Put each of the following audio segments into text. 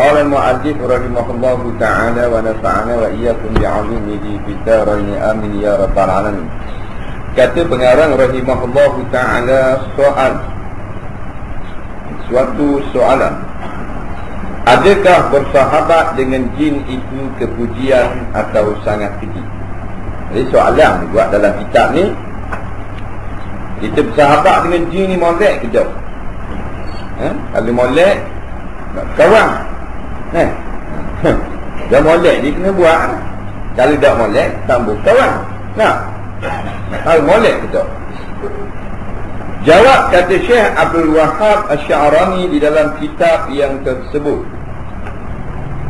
Qala al-mu'allif rahimahullahu ta'ala wa nafa'ana wa iyyakum bi'alimihi fid dharain amin ya rabbal alamin. Kata pengarang rahimahullahu ta'ala, suatu soalan. Adakah bersahabat dengan jin itu kepujian atau sangat keji? Jadi soalan dibuat dalam kitab ni. Kita bersahabat dengan jin ni molek ke jauh? Kalau molek nak kawan. Dah molek dia kena buat. Kalau tak molek tambah kawan. Kalau molek ke jauh? Jawab, kata Syekh Abdul Wahab Asy-Sya'rani di dalam kitab yang tersebut.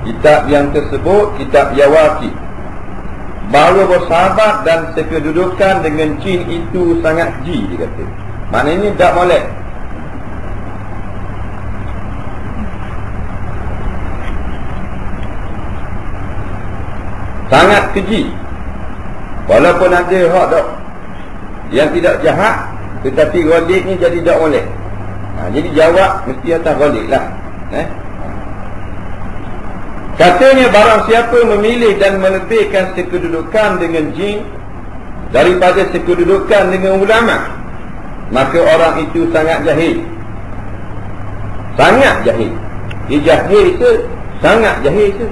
Kitab yang tersebut, kitab Yawaqi, bahawa bersahabat dan sekedudukan dengan jin itu sangat ji, dia kata. Maknanya tak molek. Sangat keji. Walaupun ada hak tak yang tidak jahat, tetapi ghalib ni jadi tak molek. Jadi jawab mesti atas ghalib lah. Katanya, barang siapa memilih dan melebihkan sekedudukan dengan jin daripada sekedudukan dengan ulama, maka orang itu sangat jahil. Sangat jahil. Dia jahil ke? Sangat jahil ke?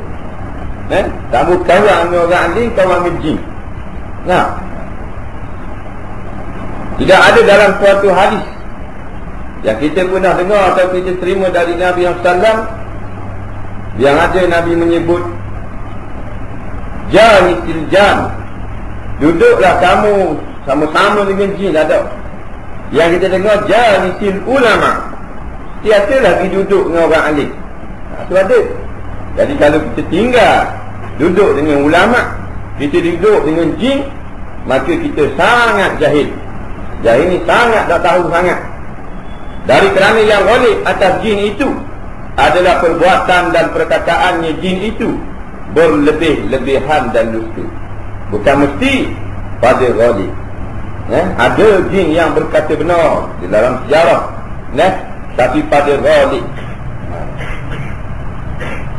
Tak bukan dengan orang alim, kawan dengan jin. Tidak ada dalam suatu hadis yang kita pernah dengar atau kita terima dari Nabi SAW yang ada Nabi menyebut janisil jan, duduklah kamu sama-sama dengan jin. Ada yang kita dengar janisil ulama, tiada lagi duduk dengan orang alim. Itu ada. Jadi kalau kita tinggal duduk dengan ulama, kita duduk dengan jin, maka kita sangat jahil. Jahil ni sangat tak tahu sangat. Dari kerana yang ghalib atas jin itu adalah perbuatan dan perkataannya jin itu berlebih-lebihan dan dusta. Bukan mesti pada ghalib. Ada jin yang berkata benar di dalam sejarah, tapi pada ghalib.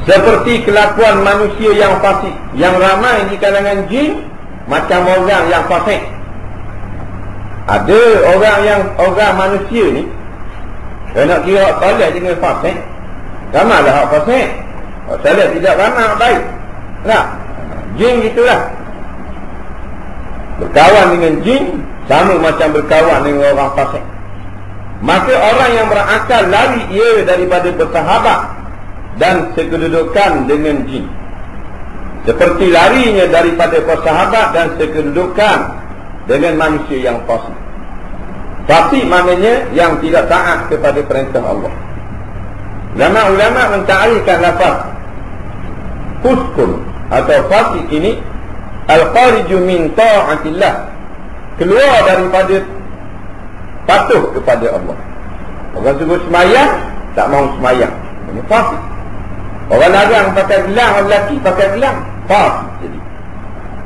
Seperti kelakuan manusia yang fasik, yang ramai di kalangan jin macam orang yang fasik. Ada orang manusia ni, kalau nak kira hak salih dengan fasik, ramailah hak fasik. Hak salih tidak ramai hak baik. Jin gitulah. Berkawan dengan jin sama macam berkawan dengan orang fasik. Maka orang yang berakal lari ia daripada bersahabat dan sekedudukan dengan jin, seperti larinya daripada bersahabat dan sekedudukan dengan manusia yang fasik. Fasik maknanya yang tidak taat kepada perintah Allah. Ulama mentarikkan lafaz fuskun atau fasik ini al-khariju min ta'atillah, keluar daripada patuh kepada Allah. Orang sebut semayang, tak mahu semayang, ini fasik. Orang larang pakai gelang, orang lelaki pakai gelang, fasik jadi.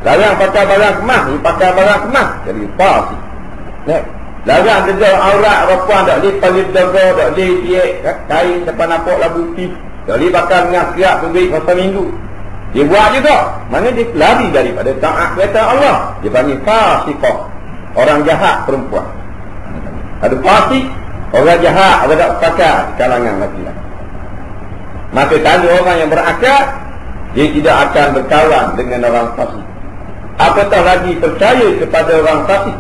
Larang pakai barang kemas, dia pakai barang kemas, jadi fasik. Larang dedah aurat perempuan, tak boleh panggil dedah, tak boleh tiek kain depan nampak labu putih, tak boleh bakar dengan kerak berbalik masa minggu. Dia buat juga, mana dia lari daripada taat kata Allah. Dia panggil fasiqah, orang jahat perempuan. Ada fasik, orang jahat, orang tak pakar di kalangan laki-laki. Maka kalau orang yang berakal, dia tidak akan berkawan dengan orang fasik. Apatah lagi percaya kepada orang fasik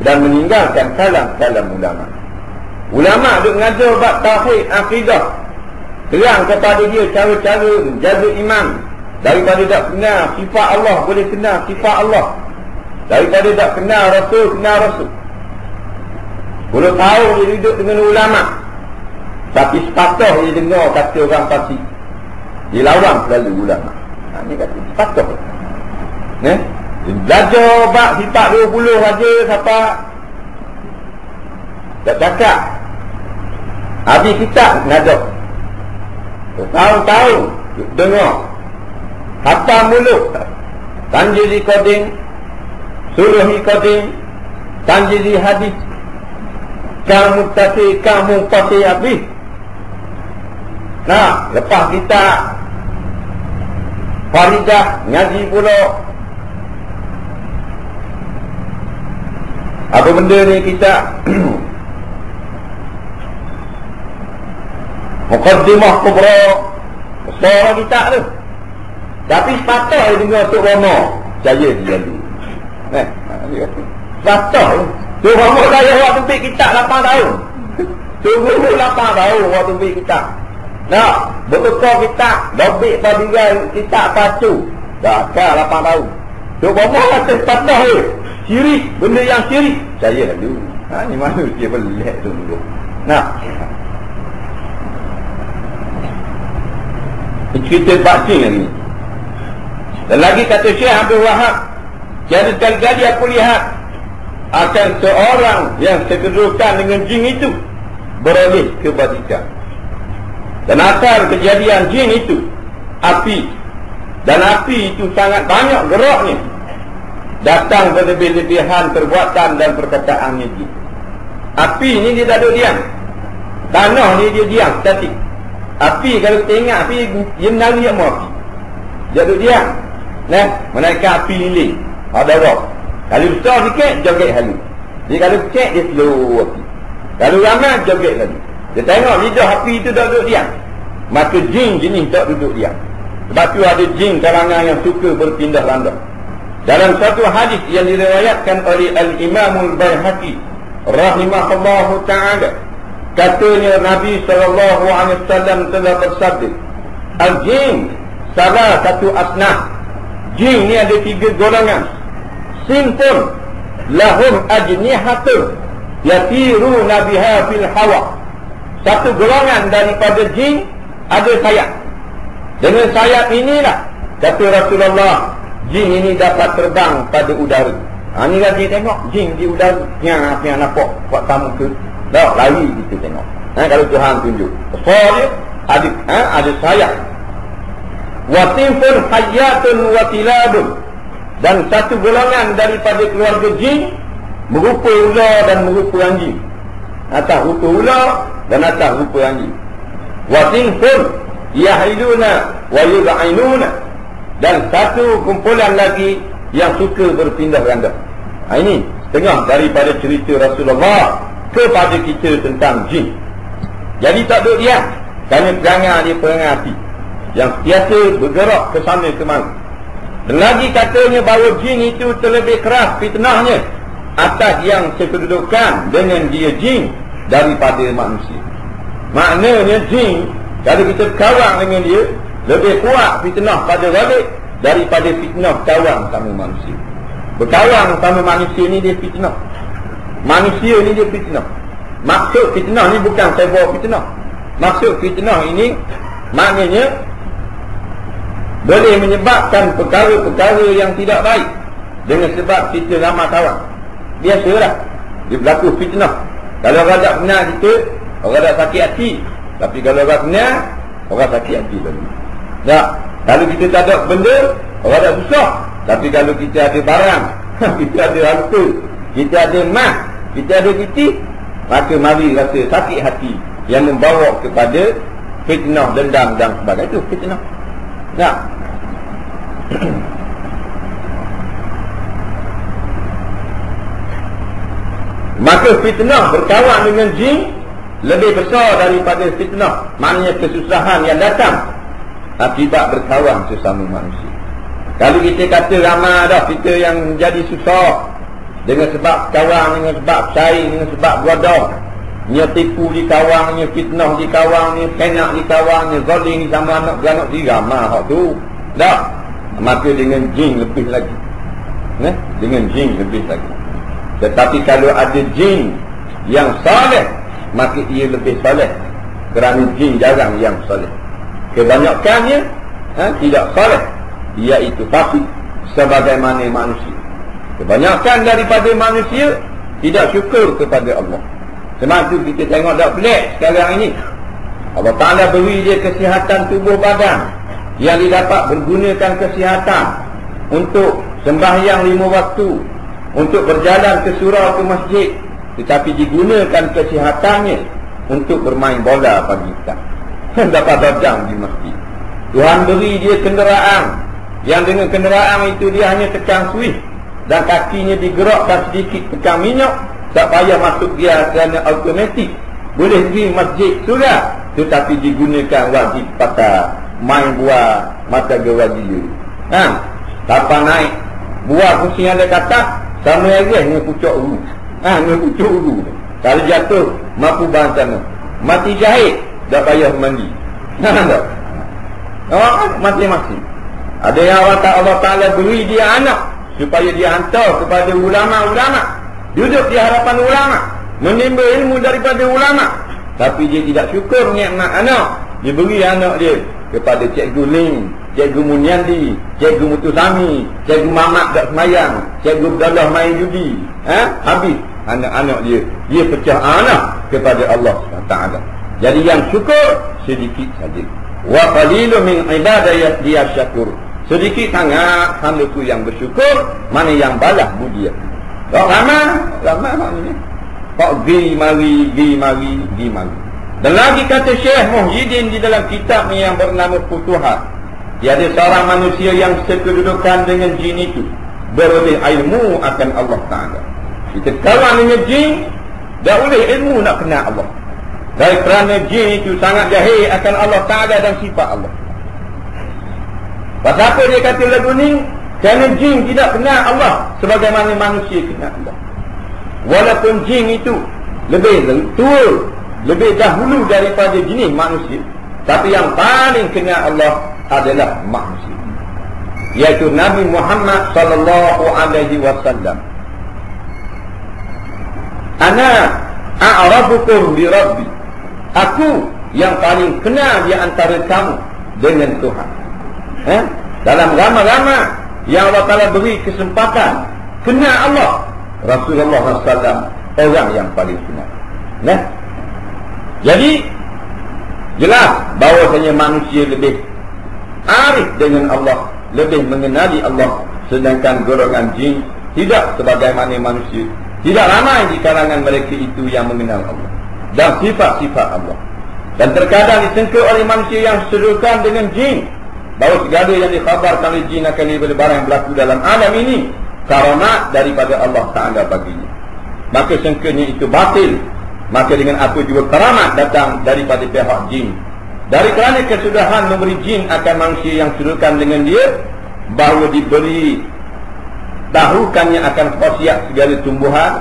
dan meninggalkan kalam-kalam ulama. Ulama duk mengajar bab tauhid akidah, terang kepada dia cara-cara jaga iman. Daripada tak kenal sifat Allah, boleh kenal sifat Allah. Daripada tak kenal Rasul, kenal Rasul. 10 tahun dia duduk dengan ulama, tapi sepatah dia dengar kata orang fasik, dia lawan selalu ulama. Ini kata sepatah. Belajar bab sifat 20 saja siapa tak cakap. Habis kitab ngajar. Tahun-tahun dengar. Hatta mulut. Tanjili Qadim, Suluhi Qadim, Tanjili Hadis, kamu pasti habis. Nah, lepas kita faridah, ngaji pula. Apa benda ni kita Muqaddimah kubra besar kita tu. Tapi sepatah dia dengar Tok Rama percaya dia dulu. Sepatah Tok Rama saya waktu tubik kitab 8 tahun. Tunggu 8 tahun waktu tubik kitab. Nah, betul kitab dobik padigai kitab pacu. Dah kan 8 tahun. Tok Rama kata sepatah tu syirik, benda yang syirik percaya dulu. Ni manusia pelik tu dulu. Nah, cerita vaksin lagi. Dan lagi kata Syekh Abdul Wahab, jadi sekali-kali aku lihat akan seorang yang sekedudukan dengan jin itu beroleh kebajikan. Dan asal kejadian jin itu api. Dan api itu sangat banyak geraknya, datang berlebih-lebihan perbuatan dan perkataannya jin. Api ni dia tak duduk diam. Tanah ni dia diam, statik. Api kalau kita ingat api dia menari sama api. Dia duduk diam. Nah, menaikkan api lilin. Ada roh. Kalau besar sikit joget halus. Jadi kalau kecil dia slow api. Kalau ramai joget lagi. Dia tengok lidah api itu tak duduk diam. Maka jin jenis tak duduk diam. Sebab tu ada jin kalangan yang suka berpindah landau. Dalam satu hadis yang diriwayatkan oleh Al-Imamul Baihaqi rahimahullahu ta'ala, katanya Nabi SAW telah bersabda, al-jin salah satu asnaf. Jin ni ada 3 golongan. Sinfun lahum ajnihatun yatiruna biha fil hawa. Satu golongan daripada jin ada sayap. Dengan sayap inilah, kata Rasulullah, jin ini dapat terbang pada udara. Ni lagi tengok jin di udara, yang nampak buat tamu ke dah lari kita tengok. Kalau Tuhan tunjuk besar dia ada sayap. Watinfun hayatun watilabun. Dan satu golongan daripada keluarga jin merupa ular dan merupa anjing. Atas rupa ular dan atas rupa anjing. Watinfun yahiluna wa yul'inuna. Dan satu kumpulan lagi yang suka berpindah ganda. Ini setengah daripada cerita Rasulullah kepada kita tentang jin. Jadi tak duduk diam. Kerana perangai dia perangai api yang sentiasa bergerak ke sana ke mana. Dan lagi katanya bahawa jin itu terlebih keras fitnahnya atas yang sekedudukan dengan dia jin daripada manusia. Maknanya jin, kalau kita berkawan dengan dia, lebih kuat fitnah pada balik daripada fitnah kawan sama manusia. Berkawan sama manusia ni dia fitnah. Manusia ni dia fitnah. Maksud fitnah ni bukan saya bawa fitnah. Maksud fitnah ini maknanya boleh menyebabkan perkara-perkara yang tidak baik dengan sebab kita ramai kawan. Biasalah dia berlaku fitnah. Kalau orang tak benar kita, orang tak sakit hati. Tapi kalau orang benar, orang sakit hati dulu. Tak, kalau kita tak ada benda, orang tak susah. Tapi kalau kita ada barang, kita ada harta, kita ada emas, kita ada titik, maka mari rasa sakit hati yang membawa kepada fitnah, dendam dan sebagainya. Itu fitnah. Tak. Maka fitnah berkawan dengan jin lebih besar daripada fitnah, maknanya kesusahan yang datang akibat berkawan sesama manusia. Kalau kita kata ramai dah kita yang jadi susah dengan sebab kawan, dengan sebab saing, dengan sebab godah, nya tipu di kawan, nya fitnah di kawan, nya kenak di kawan, nya zalim sama anak beranak di ramai hak tu. Dah. Maka dengan jin lebih lagi. Dengan jin lebih lagi. Tetapi kalau ada jin yang saleh, maka ia lebih saleh. Kerana jin jarang yang saleh. Kebanyakannya tidak saleh, iaitu fasik sebagaimana manusia. Kebanyakan daripada manusia tidak syukur kepada Allah. Sebab itu kita tengok tak pelik sekarang ini. Allah Ta'ala beri dia kesihatan tubuh badan yang didapat bergunakan kesihatan untuk sembahyang 5 waktu, untuk berjalan ke surau ke masjid, tetapi digunakan kesihatannya untuk bermain bola pagi petang. dapat darjah di masjid. Tuhan beri dia kenderaan, yang dengan kenderaan itu dia hanya tekan switch dan kakinya digerakkan sedikit tekan minyak, tak payah masuk dia kerana automatik. Boleh pergi masjid surah, tetapi digunakan wajib pakai main buah mata gewajib. Tanpa naik buah kursi yang ada kata sama aja dengan pucuk ulu. Dengan pucuk ulu. Kalau jatuh mampu bahan mati jahit, tak payah mandi. Masing-masing. Ada yang Allah Ta'ala beri dia anak supaya dia hantar kepada ulama-ulama, duduk di hadapan ulama, menimba ilmu daripada ulama. Tapi dia tidak syukur nikmat anak. Dia beri anak dia kepada Cikgu Ling, Cikgu Munyandi, Cikgu Mutusami, Cikgu Mamat tak semayang, Cikgu Abdullah main judi. Habis anak-anak dia pecah anak kepada Allah SWT. Jadi yang syukur sedikit saja. Wa qalilun min ibadati dia syakur. Sedikit sangat hamdaku yang bersyukur, mana yang balas budi. Tak lama maknanya. Pak gi mari. Dan lagi kata Syekh Muhyiddin di dalam kitab yang bernama Futuhat, tiada seorang manusia yang sekedudukan dengan jin itu beroleh ilmu akan Allah Ta'ala. Kita kawan dengan jin, dah oleh ilmu nak kenal Allah. Dari kerana jin itu sangat jahil akan Allah Ta'ala dan sifat Allah. Pasal apa dia kata lagu ni? Kerana jin tidak kenal Allah sebagaimana manusia kenal Allah. Walaupun jin itu lebih tua, lebih dahulu daripada jenis manusia, tapi yang paling kenal Allah adalah manusia, iaitu Nabi Muhammad sallallahu alaihi wasallam. Ana a'rafukum bi rabbi. Aku yang paling kenal di antara kamu dengan Tuhan. Dalam ramai-ramai yang Allah Ta'ala beri kesempatan kenal Allah, Rasulullah SAW orang yang paling kenal. Jadi jelas bahawasanya manusia lebih arif dengan Allah, lebih mengenali Allah, sedangkan golongan jin tidak sebagaimana manusia. Tidak ramai di kalangan mereka itu yang mengenal Allah dan sifat-sifat Allah. Dan terkadang disangka oleh manusia yang serukan dengan jin bahawa segala yang dikhabarkan oleh jin akan daripada barang yang berlaku dalam alam ini karamat daripada Allah Ta'ala baginya, maka sangkanya itu batil. Maka dengan apa juga karamat datang daripada pihak jin. Dari kerana kesudahan memberi jin akan manusia yang serukan dengan dia, bahawa diberi tahukannya akan khasiat segala tumbuhan,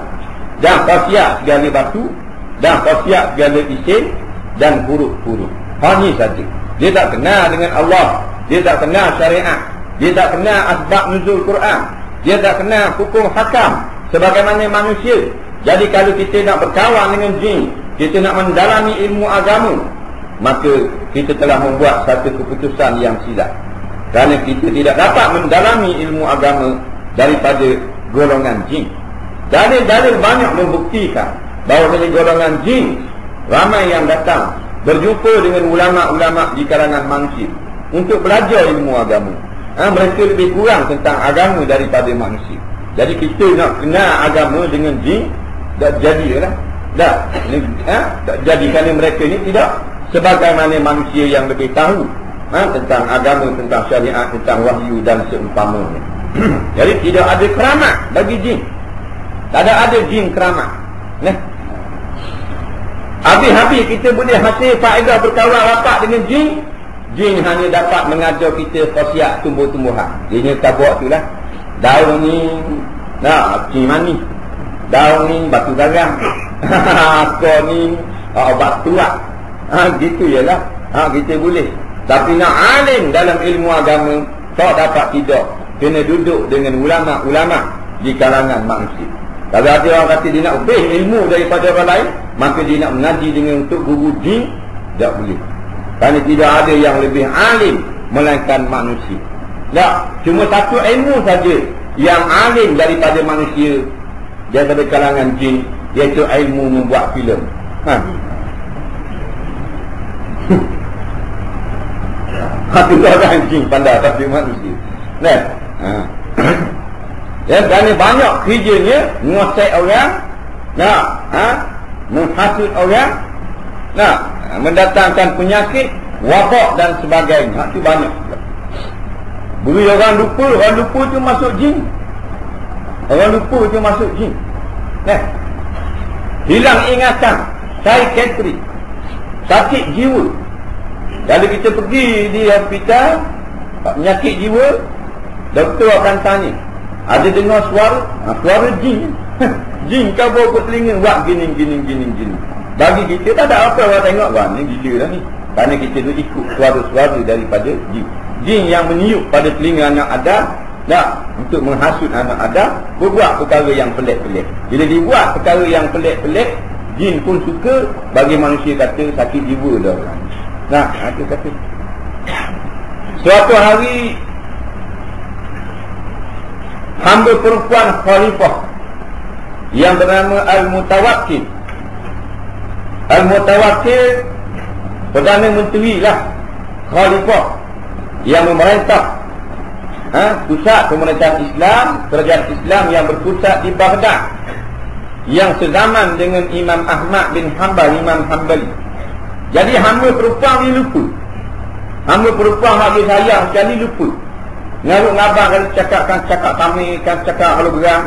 dan khasiat segala batu, dan khasiat segala isim, dan huruf-huruf. Hanya saja dia tak kenal dengan Allah, dia tak kenal syariat, dia tak kenal asbab nuzul Quran, dia tak kenal hukum hakam sebagaimana manusia. Jadi kalau kita nak berkawan dengan jin, kita nak mendalami ilmu agama, maka kita telah membuat satu keputusan yang silap. Kerana kita tidak dapat mendalami ilmu agama daripada golongan jin. Dalil-dalil banyak membuktikan bahawa dari golongan jin ramai yang datang berjumpa dengan ulama-ulama di kalangan manusia untuk belajar ilmu agama. Mereka lebih kurang tentang agama daripada manusia. Jadi kita nak kenal agama dengan jin, tak jadilah. Tak jadi kerana mereka ni tidak sebagaimana manusia yang lebih tahu tentang agama, tentang syariat, tentang wahyu dan seumpamanya. Jadi tidak ada keramat bagi jin. Tak ada jin keramat. Habis-habis kita boleh hasil faedah berkawan rapat dengan jin. Jin hanya dapat mengajar kita khasiat tumbuh-tumbuhan. Dia nyata buat tu lah. Daun ni cing manis, daun ni batu garam, akar ni obat tuak. Gitu jelah. Kita boleh. Tapi nak alim dalam ilmu agama tak dapat tidak. Kena duduk dengan ulama-ulama di kalangan manusia. Kalau ada orang kata dia nak ubah ilmu daripada orang lain, maka dia nak mengaji dengan untuk guru jin, tak boleh. Kerana tidak ada yang lebih alim melainkan manusia. Tak, cuma satu ilmu saja yang alim daripada manusia daripada kalangan jin, iaitu ilmu membuat filem. Itu orang jin pandai tapi manusia. Kerana banyak kerjanya menguasai orang, menghasut orang, mendatangkan penyakit, wabak dan sebagainya. Itu banyak. Bila orang lupa tu masuk jin. Orang lupa tu masuk jin. Hilang ingatan, psychiatry, sakit jiwa. Kalau kita pergi di hospital penyakit jiwa, doktor akan tanya, ada dengar suara? Suara jin. Jin kau bawa ke telinga, buat gini. Bagi kita tak ada apa orang tengok, wah ni gila dah ni. Kerana kita tu ikut suara-suara daripada jin. Jin yang meniup pada telinga anak Adam, untuk menghasut anak Adam, berbuat perkara yang pelik-pelik. Bila dibuat perkara yang pelik-pelik, jin pun suka. Bagi manusia kata sakit jiwa dah. Itu kata. Suatu hari hamba perempuan khalifah yang bernama Al-Mutawakkil. Al-Mutawakkil Perdana Menteri lah, khalifah yang memerintah pusat pemerintahan Islam, kerajaan Islam yang berpusat di Baghdad, yang sezaman dengan Imam Ahmad bin Hanbal, Imam Hanbali. Jadi hamba perempuan ni lupa. Hamba perempuan lagi sayang sekali lupa. Ngaruk ngabang kalau cakap kami, cakap hologram.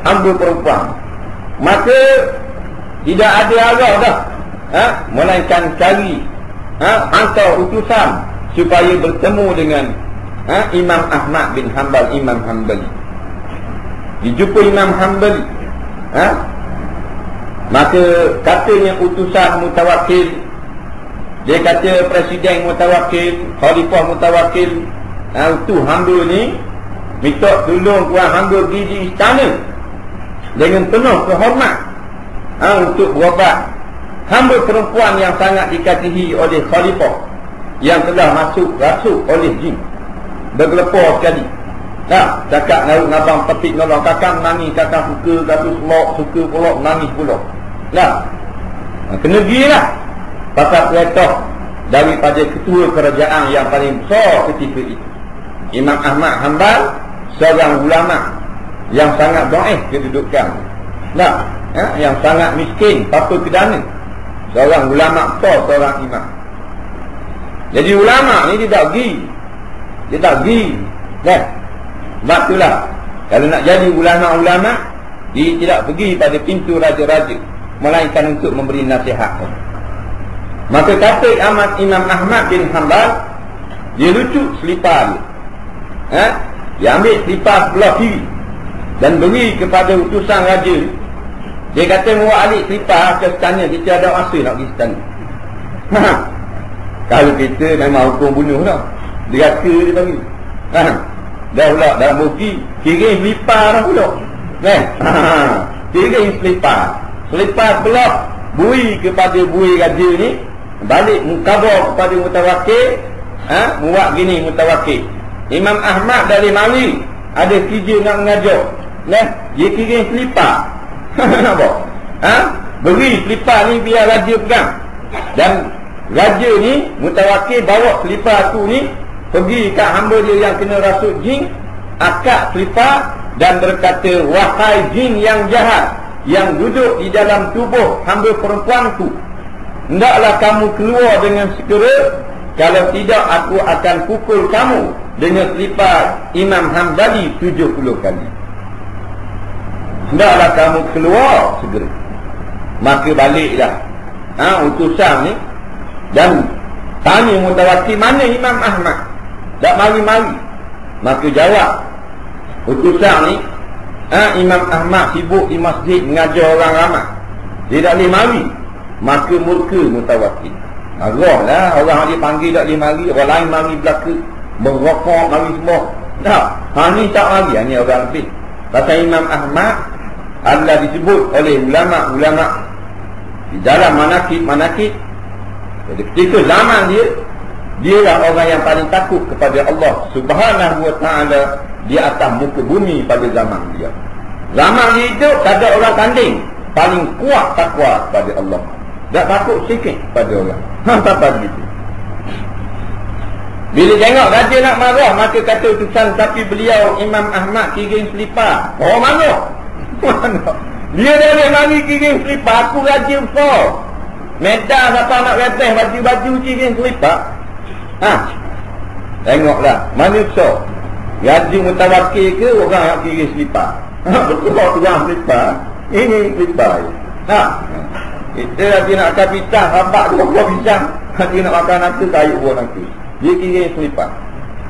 Hamba perempuan. Maka tidak ada arah dah. Melainkan cari hantar utusan supaya bertemu dengan Imam Ahmad bin Hanbal, Imam Hanbali. Dijumpa Imam Hanbali. Maka katanya utusan Mutawakkil, dia kata presiden Mutawakkil, khalifah Mutawakkil, itu hamba ni minta tolong tuan hamba pergi di istana dengan penuh kehormat untuk berobat hamba perempuan yang sangat dikasihi oleh khalifah, yang telah masuk rasuk oleh jin. Bergelepar sekali. Cakap naruk ngabang tepik nolong, kakak menangis, kakak suka, kakak selok, suka pulak, menangis pulak. Kena pergi lah. Pasal perintah daripada ketua kerajaan yang paling besar ketika itu, Imam Ahmad Hanbal, seorang ulama yang sangat dhaif kedudukan, yang sangat miskin, papa kedana, seorang ulama besar, seorang imam. Jadi ulama ni dia tak pergi. Sebab itulah kalau nak jadi ulama-ulama, dia tidak pergi pada pintu raja-raja, melainkan untuk memberi nasihat. Maka kata Imam Ahmad bin Hanbal, dia lucut selipar dia. Dia ambil selipar sebelah kiri dan beri kepada utusan raja. Dia kata bawa alik selipar ke istana, kita ada masa nak pergi istana. Kalau kita memang hukum bunuh dah, deraka dia bagi. Dah pula dalam buki kirim selipar dah pula. Kirim selipar sebelah bui kepada bui raja ni, balik mengkhabar kepada Mutawakkil, buat gini Mutawakkil, Imam Ahmad dari mari ada kerja nak mengajar, dia kirim selipar. Nampak? Beri selipar ni biar raja pegang, dan raja ni Mutawakkil bawa selipar tu ni pergi kat hamba dia yang kena rasuk jin, akad selipar dan berkata, wahai jin yang jahat yang duduk di dalam tubuh hamba perempuanku, hendaklah kamu keluar dengan segera, kalau tidak aku akan pukul kamu dengan selipar Imam Hanbali 70 kali. Hendaklah kamu keluar segera. Maka baliklah utusan ni dan tanya Mutawakkil, mana Imam Ahmad? Tak mari-mari. Maka jawab utusan ni, Imam Ahmad sibuk di masjid mengajar orang ramai, dia tak boleh mari. Maka murka Mutawakkil. Marah lah, orang dia panggil tak boleh mari, orang lain mari belaka, merokok mari semua. Ni tak mari, ni orang lebih. Pasal Imam Ahmad adalah disebut oleh ulama-ulama di dalam manakib. Jadi ketika zaman dia lah orang yang paling takut kepada Allah Subhanahu wa ta'ala di atas muka bumi pada zaman dia. Zaman dia hidup tak ada orang tanding paling kuat takwa kepada Allah. Tak takut sikit pada orang. Apa begitu. Bila tengok raja nak marah, maka kata utusan, tapi beliau Imam Ahmad kirim selipar. Oh mana? Dia dah mari kirim selipar, aku raja besar. Medan siapa nak rebeh baju-baju cikin selipat. Tengoklah manusia gaji mutawakil ke orang yang kiri selipat. Betul tukang selipat. Ini selipat. Kita lagi nak makan pisang, rabak tu buah pisang. Lagi nak makan nasi, kayu buah nasi. Dia kira selipat.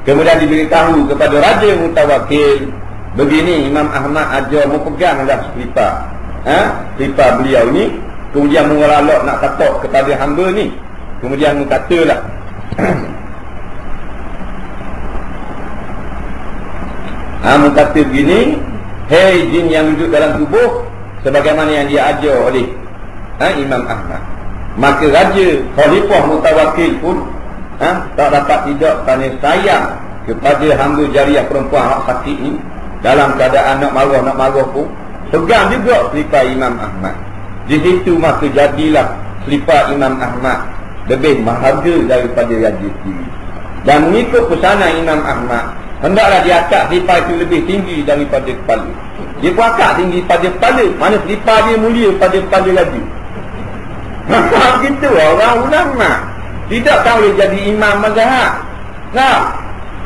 Kemudian diberitahu kepada Raja Mutawakil, begini Imam Ahmad ajar mau pegang dah selipat. Selipat beliau ni. Kemudian mengelalak nak katok kepada hamba ni. Kemudian katalah, kata begini, hei jin yang duduk dalam tubuh, sebagaimana yang dia ajar oleh Imam Ahmad. Maka Raja Khalifah Mutawakil pun tak dapat tidak kerana sayang kepada hamba jariah perempuan hak sakit ni. Dalam keadaan nak marah pun pegang juga selipar Imam Ahmad. Di situ maka jadilah selipar Imam Ahmad lebih berharga daripada raja sendiri. Dan mengikut pesanan Imam Ahmad, hendaklah dia akak selipar itu lebih tinggi daripada kepala. Dia pun akak tinggi pada kepala. Mana selipar dia mulia pada kepala raja. Begitu orang ulama. Tidak tahu dia jadi imam mazhab.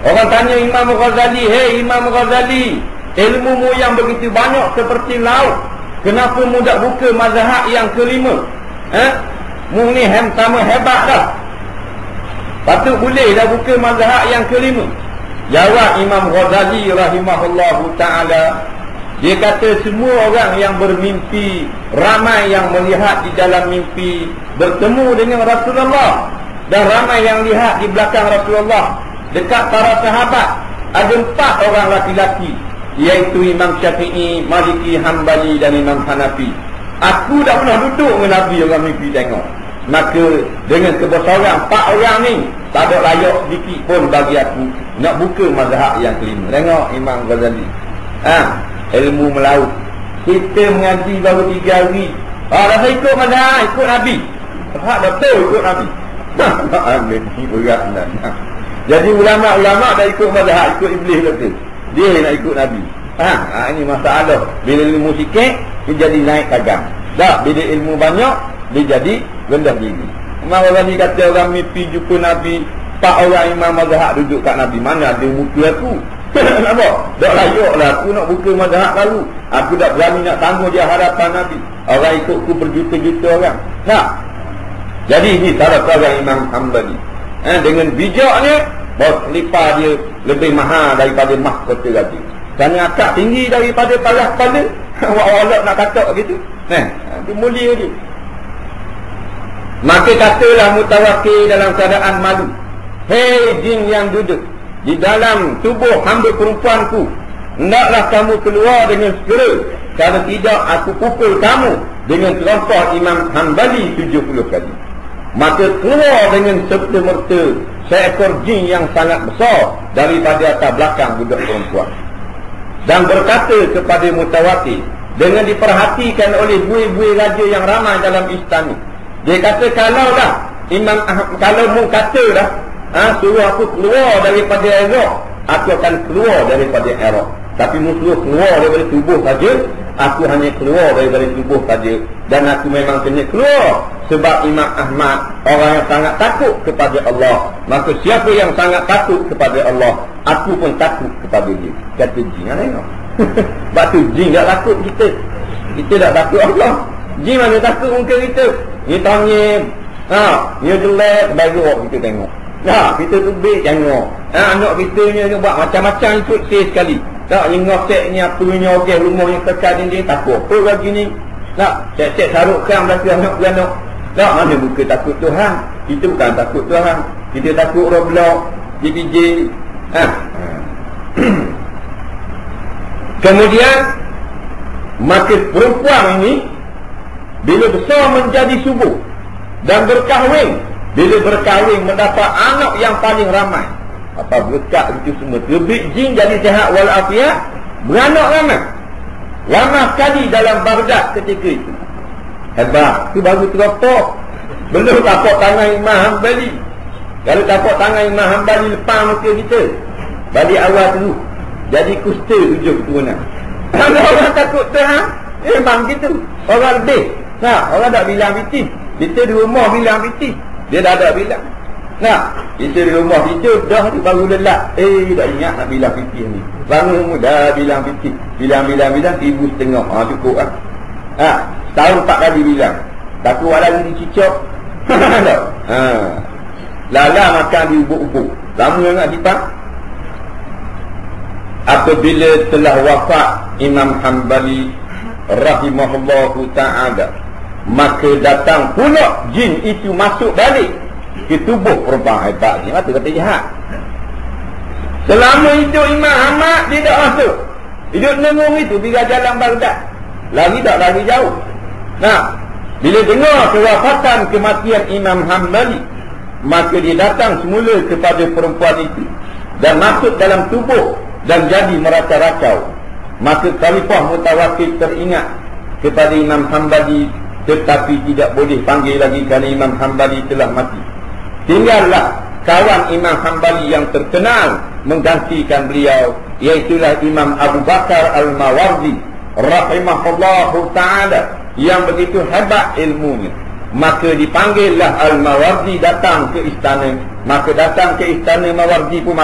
Orang tanya Imam Ghazali, hei Imam Ghazali, ilmu yang begitu banyak seperti laut, kenapa mu tak buka mazhab yang kelima? Mu ni sama hebat dah, patut boleh dah buka mazhab yang kelima. Jawab Imam Ghazali rahimahullahu ta'ala, dia kata semua orang yang bermimpi, ramai yang melihat di dalam mimpi bertemu dengan Rasulullah, dan ramai yang lihat di belakang Rasulullah. Dekat para sahabat ada 4 orang laki-laki, iaitu Imam Syafi'i, Maliki, Hanbali dan Imam Hanafi. Aku dah pernah duduk dengan Nabi orang mimpi tengok. Maka dengan kebesaran 4 orang ni, tak ada layak sedikit pun bagi aku nak buka mazhab yang kelima. Tengok Imam Ghazali, ilmu melaut. Kita mengaji baru 3 hari, dah ikut mazhab, ikut Nabi. Betul ikut Nabi. Ini berat lah. Jadi ulama-ulama dah ikut mazhab, ikut iblis betul. Dia nak ikut Nabi. Ini masalah. Bila ilmu sikit, dia jadi naik kagam. Dah, bila ilmu banyak, dia jadi rendah diri. Imam Ghazali kata orang mimpi jumpa Nabi, 4 orang imam mazhab duduk kat Nabi. Mana ada muka aku? Nampak? Tak layak lah aku nak buka mazhab baru. Aku tak berani nak tangguh dia hadapan Nabi. Orang ikutku berjuta-juta orang. Jadi ini salah seorang Imam Hanbali. Dengan bijaknya, bahawa selipar dia lebih mahal daripada mahkota raja. Kerana akak tinggi daripada paras kepala. Awak nak katak gitu. Itu mulia dia. Maka katalah Mutawakil dalam keadaan malu, hei jin yang duduk di dalam tubuh hamba perempuanku, hendaklah kamu keluar dengan segera. Kalau tidak, aku pukul kamu dengan terompah Imam Hanbali 70 kali. Maka keluar dengan serta-merta seekor jin yang sangat besar daripada atas belakang budak perempuan, dan berkata kepada Mutawakil dengan diperhatikan oleh buih-buih raja yang ramai dalam istana. Dia kata, kalau mu kata dah, suruh aku keluar daripada Iraq, aku akan keluar daripada Iraq. Tapi mu suruh keluar daripada tubuh saja, aku hanya keluar daripada tubuh saja. Dan aku memang kena keluar. Sebab Imam Ahmad orang yang sangat takut kepada Allah. Maka siapa yang sangat takut kepada Allah, aku pun takut kepada dia. Kata jin. Tengok. Sebab tu jin tak takut kita. Kita tak takut Allah. Jin mana takut muka kita. Ni tanya, ni jelek, baru kita tengok. Kita tubik tengok. Anak kita ni buat macam-macam ikut saya sekali. Tak, ni ngosek ni apa ni okey, rumah yang kekal dinding, takut apa lagi ni. Cek-cek sarukkan belakang anak-anak. Mana buka takut Tuhan. Kita bukan takut Tuhan, kita takut orang blok DPJ. Kemudian maka perempuan ini bila besar menjadi subur dan berkahwin, bila berkahwin mendapat anak yang paling ramai. Apa berkat itu semua, terbit jin jadi sihat walafiat, beranak ramai. Ramai sekali dalam Baghdad ketika itu. Hebat. Itu baru teropok. Belum tapak tangan Imam Hanbali. Kalau tapak tangan Imam Hanbali lepas muka kita, balik awal dulu. Jadi kusta 7 keturunan. Kalau orang takut Tuhan, memang gitu. Orang lebih. Orang tak bilang bitin. Kita di rumah bilang piti, dia dah ada bilang. Nah, kita di rumah kita dah baru lelak. Tak ingat nak bilang piti ni. Bangun dah bilang piti. Bilang 1,500. Cukup lah. Tahun 4 kali bilang. Takut lagi dicicok. Lala makan di ubuk-ubuk. Lama nak cipang. Apabila telah wafat Imam Hanbali rahimahullahu ta'ala, maka datang pula jin itu masuk balik ke tubuh perempuan hebat ni. Mata kata jahat. Selama hidup Imam Ahmad dia tak masuk. Hidup nengung itu bila jalan Baghdad. Lari tak lari jauh. Nah, bila dengar kewafatan kematian Imam Hanbali, maka dia datang semula kepada perempuan itu dan masuk dalam tubuh dan jadi meracau-racau. Maka Khalifah Mutawakkil teringat kepada Imam Hanbali, tetapi tidak boleh panggil lagi kerana Imam Hanbali telah mati. Tinggallah kawan Imam Hanbali yang terkenal menggantikan beliau, iaitulah Imam Abu Bakar Al-Mawardi rahimahullahu ta'ala, yang begitu hebat ilmunya. Maka dipanggillah Al-Mawardi datang ke istana. Maka datang ke istana Mawardi pun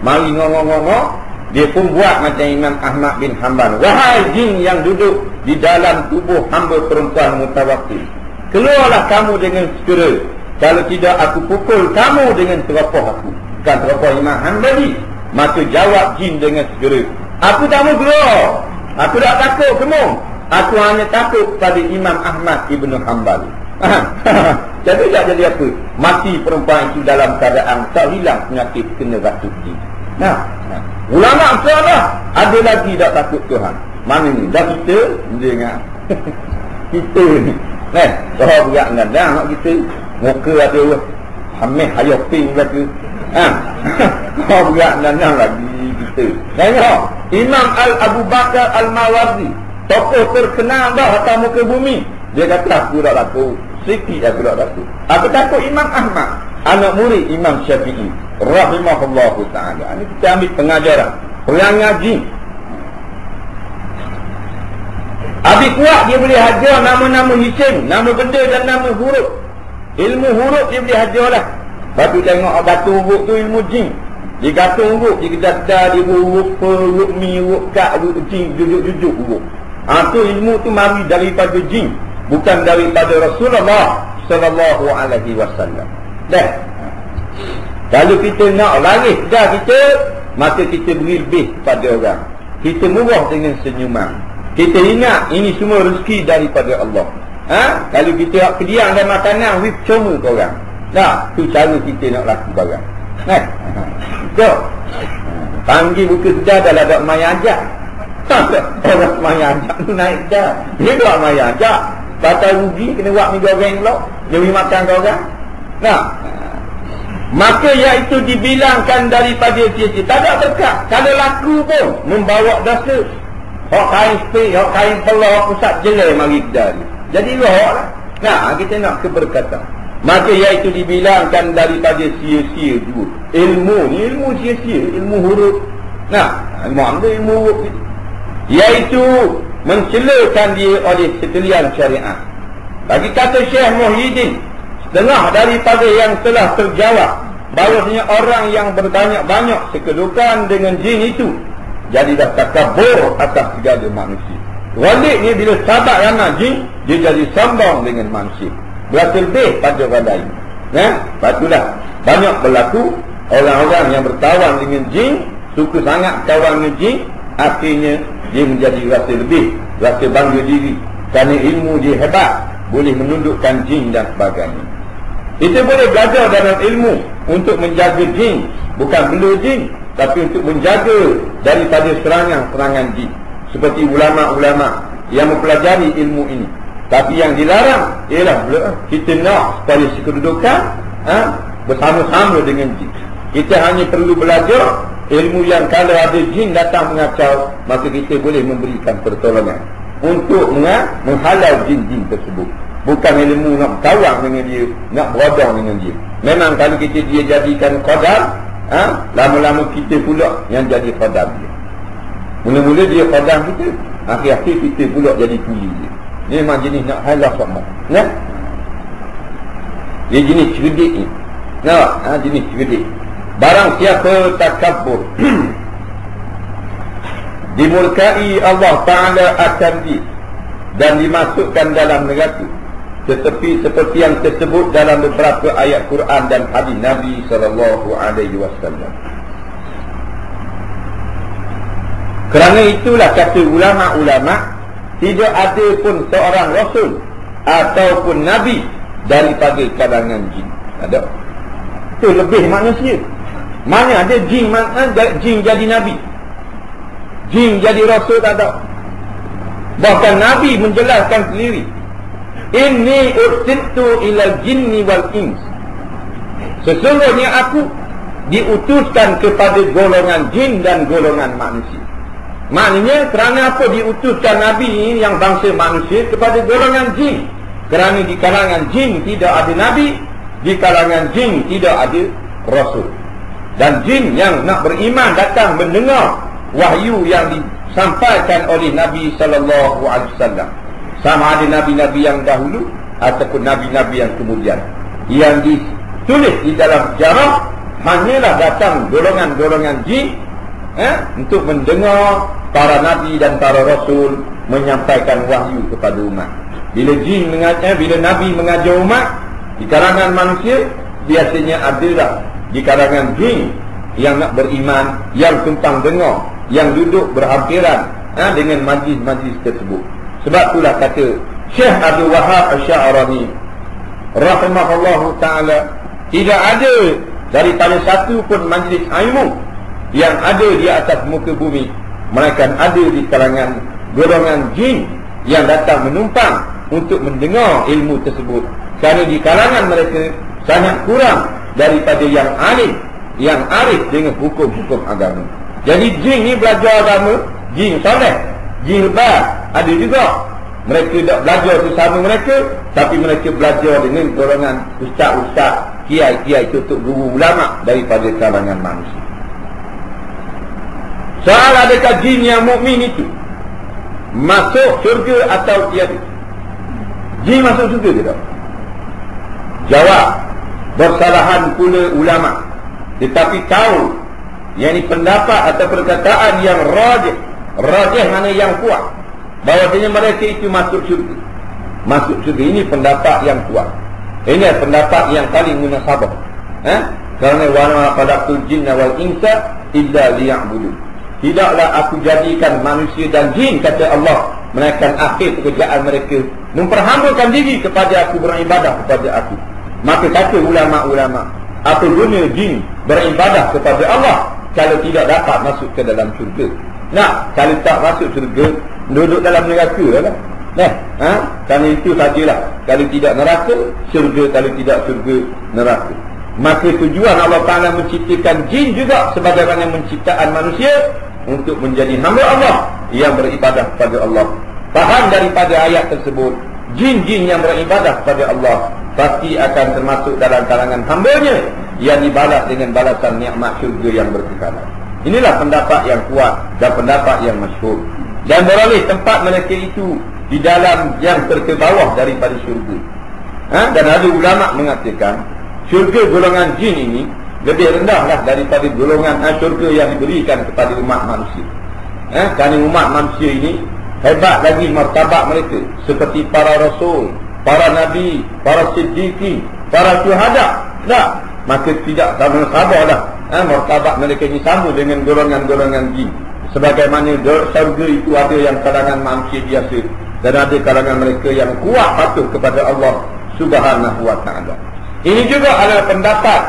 mari ngomong-ngomong. Dia pun buat macam Imam Ahmad bin Hanbal. Wahai jin yang duduk di dalam tubuh hamba perempuan Mutawakkil, keluarlah kamu dengan segera. Kalau tidak aku pukul kamu dengan teropoh aku. Bukan teropoh Imam Hanbali. Maka jawab jin dengan segera, aku tak mau keluar. Aku tak takut kamu. Aku hanya takut pada Imam Ahmad ibn Hanbal. Jadi tak jadi apa? Mati perempuan itu dalam keadaan tak hilang penyakit kena ratu jin. Ulama salah ada lagi tak takut Tuhan. Mana ni? Dah kita dia ingat. Kita ni. Kalau berat ngadang nak kita muka ada hamil hayoping lagi. Kalau berat ngadang lagi kita. Tengok Imam Abu Bakar Al-Mawardi, tokoh terkenal dah atas muka bumi. Dia kata aku tak takut. Sikit aku tak takut. Aku takut Imam Ahmad, anak murid Imam Syafi'i rahimahullahu ta'ala. Ini kita ambil pengajaran orang ngaji. Habis kuat dia boleh hajar nama-nama isim, nama benda dan nama huruf. Ilmu huruf dia boleh hajar lah. Lepas tu tengok batu huruf tu ilmu jin. Dia gantung huruf, dia kedada, dia huruf per, huruf mi, huruf kak, huruf jin, jujuk-jujuk huruf. Tu ilmu tu mari daripada jin, bukan daripada Rasulullah sallallahu alaihi wasallam. Kalau kita nak laris dah kita, maka kita beri lebih kepada orang. Kita murah dengan senyuman. Kita ingat ini semua rezeki daripada Allah. Kalau kita kediang dan makanan, wip cuma ke orang. Tu cara kita nak laku barang. Panggil buka sedar dah ada maya ajak. Orang maya ajak tu naik dah. Dia tak maya ajak. Batal rugi, kena buat mi goreng pula. Dia beri makan ke orang. Maka iaitu dibilangkan daripada sia-sia. Tak ada berkat. Kalau laku pun membawa dosa. Hak kain spek, hak kain pelah, pusat jelai mari kedari. Jadi roh lah. Kita nak keberkatan. Maka iaitu dibilangkan daripada sia-sia juga. Ilmu sia-sia, ilmu huruf. Mana ilmu huruf itu? Iaitu mencelakan dia oleh sekalian syariat. Bagi kata Syekh Muhyiddin, setengah daripada yang telah terjawab bahawasanya orang yang berbanyak-banyak sekedukan dengan jin itu jadi dah takabur atas segala manusia. Waliknya bila sahabat ramai jin, dia jadi sombong dengan manusia, berasa lebih pada orang lain. Lepas banyak berlaku orang-orang yang berkawan dengan jin, suka sangat kawan dengan jin, akhirnya dia menjadi rasa lebih, rasa bangga diri kerana ilmu dia hebat, boleh menundukkan jin dan sebagainya. Kita boleh belajar dalam ilmu untuk menjaga jin, bukan bela jin, tapi untuk menjaga daripada serangan-serangan jin. Seperti ulama-ulama yang mempelajari ilmu ini. Tapi yang dilarang ialah kita nak supaya sekedudukan bersama-sama dengan jin. Kita hanya perlu belajar ilmu yang kalau ada jin datang mengacau, maka kita boleh memberikan pertolongan untuk menghalau jin-jin tersebut. Bukan ilmu nak berkawan dengan dia, nak berodong dengan dia. Memang kalau kita dia jadikan qadar, lama-lama kita pula yang jadi qadar dia. Mula-mula dia qadar kita, akhir-akhir kita pula jadi kuli dia. Dia memang jenis nak halau sama. Dia jenis cerdik ni. Nampak? Jenis cerdik. Barang siapa takabur dimurkai Allah Ta'ala akan dan dimasukkan dalam neraka, seperti yang tersebut dalam beberapa ayat Quran dan hadis Nabi SAW. Kerana itulah kata ulama-ulama, tidak ada pun seorang Rasul ataupun Nabi daripada kalangan jin. Ada. Itu lebih manusia. Mana ada jin, jin jadi Nabi, jin jadi Rasul, tak ada. Bahkan Nabi menjelaskan sendiri, inni ursiltu ilal jinni wal ins, sesungguhnya aku diutuskan kepada golongan jin dan golongan manusia. Maknanya kerana apa diutuskan Nabi ini yang bangsa manusia kepada golongan jin? Kerana di kalangan jin tidak ada Nabi, di kalangan jin tidak ada Rasul. Dan jin yang nak beriman datang mendengar wahyu yang disampaikan oleh Nabi SAW. Sama ada Nabi-Nabi yang dahulu ataupun Nabi-Nabi yang kemudian. Yang ditulis di dalam sejarah, hanyalah datang golongan-golongan jin untuk mendengar para Nabi dan para Rasul menyampaikan wahyu kepada umat. Bila jin mengajar, bila Nabi mengajar umat di kalangan manusia, biasanya adalah di kalangan jin yang nak beriman, yang tumpang dengar, yang duduk berhampiran dengan majlis-majlis tersebut. Sebab itulah kata Syekh Abdul Wahab Asy'arani rahimahullahu ta'ala, tidak ada daripada satu pun majlis ilmu yang ada di atas muka bumi melainkan ada di kalangan golongan jin yang datang menumpang untuk mendengar ilmu tersebut. Kerana di kalangan mereka sangat kurang daripada yang alim, yang arif dengan hukum-hukum agama. Jadi jin ni belajar agama, jin soleh, jin hebat ada juga. Mereka tak belajar bersama mereka, tapi mereka belajar dengan golongan ustaz-ustaz, kiai-kiai, tutup guru ulama daripada kalangan manusia. Soal adakah jin yang mukmin itu masuk syurga atau tiada? Jin masuk syurga ke tak? Jawab, bersalahan pula ulama. Tetapi tahu yang ini pendapat atau perkataan yang rajih mana yang kuat, bahawasanya mereka itu masuk syurga. Masuk syurga, ini pendapat yang kuat. Ini pendapat yang paling munasabah. Kerana wa ma khalaqtul jinna wal insa illa liya'budun. Tidaklah aku jadikan manusia dan jin, kata Allah, melainkan akhir pekerjaan mereka memperhambakan diri kepada aku, beribadah kepada aku. Maka kata ulama-ulama, apa guna jin beribadah kepada Allah kalau tidak dapat masuk ke dalam syurga? Kalau tak masuk syurga, duduk dalam neraka lah. Kerana itu sajalah. Kalau tidak neraka, syurga. Kalau tidak syurga, neraka. Maka tujuan Allah Ta'ala menciptakan jin juga sebagaimana menciptakan manusia untuk menjadi hamba Allah yang beribadah kepada Allah. Faham daripada ayat tersebut, jin-jin yang beribadah kepada Allah pasti akan termasuk dalam kalangan hamba-Nya yang dibalas dengan balasan nikmat syurga yang berkekalan. Inilah pendapat yang kuat dan pendapat yang masyhur. Dan beroleh tempat mereka itu di dalam yang terkebawah daripada syurga. Dan ada ulama mengatakan syurga golongan jin ini lebih rendahlah daripada golongan syurga yang diberikan kepada umat manusia. Kerana umat manusia ini hebat lagi martabat mereka, seperti para rasul, para nabi, para siddiqin, para syuhada. Maka tidak sama sabarlah martabat mereka ini sama dengan golongan-golongan jin. Sebagaimana syurga itu ada yang kalangan manusia biasa dan ada kalangan mereka yang kuat patuh kepada Allah Subhanahu wa ta'ala. Ini juga adalah pendapat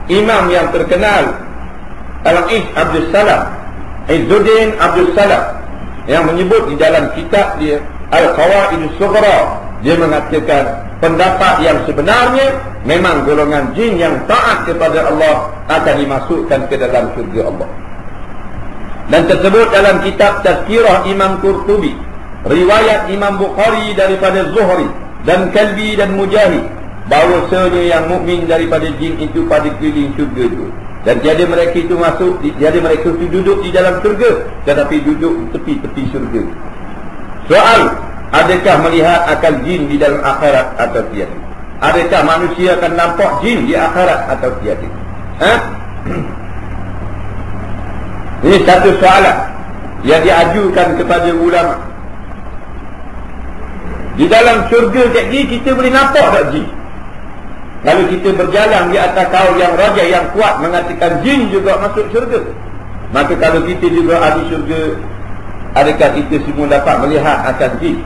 imam yang terkenal, Izzuddin Abdul Salam, yang menyebut di dalam kitab dia Al-Qawaidus Sughra. Dia mengatakan pendapat yang sebenarnya memang golongan jin yang taat kepada Allah akan dimasukkan ke dalam syurga Allah. Dan tersebut dalam kitab Tazkirah Imam Qurtubi, riwayat Imam Bukhari daripada Zuhri dan Kalbi dan Mujahid, bahawasanya yang mukmin daripada jin itu pada keliling syurga itu, dan tiada mereka itu masuk, tiada mereka itu duduk di dalam syurga, tetapi duduk di tepi-tepi syurga. Soal, adakah melihat akal jin di dalam akhirat atau tiada? adakah manusia akan nampak jin di akhirat atau tiada? Ini satu soalan yang diajukan kepada ulama. Di dalam syurga kat ni kita boleh nampak tak jin? Kalau kita berjalan di atas kaul yang rajah yang kuat mengatakan jin juga masuk syurga, maka kalau kita juga ada syurga, adakah kita semua dapat melihat akan jin?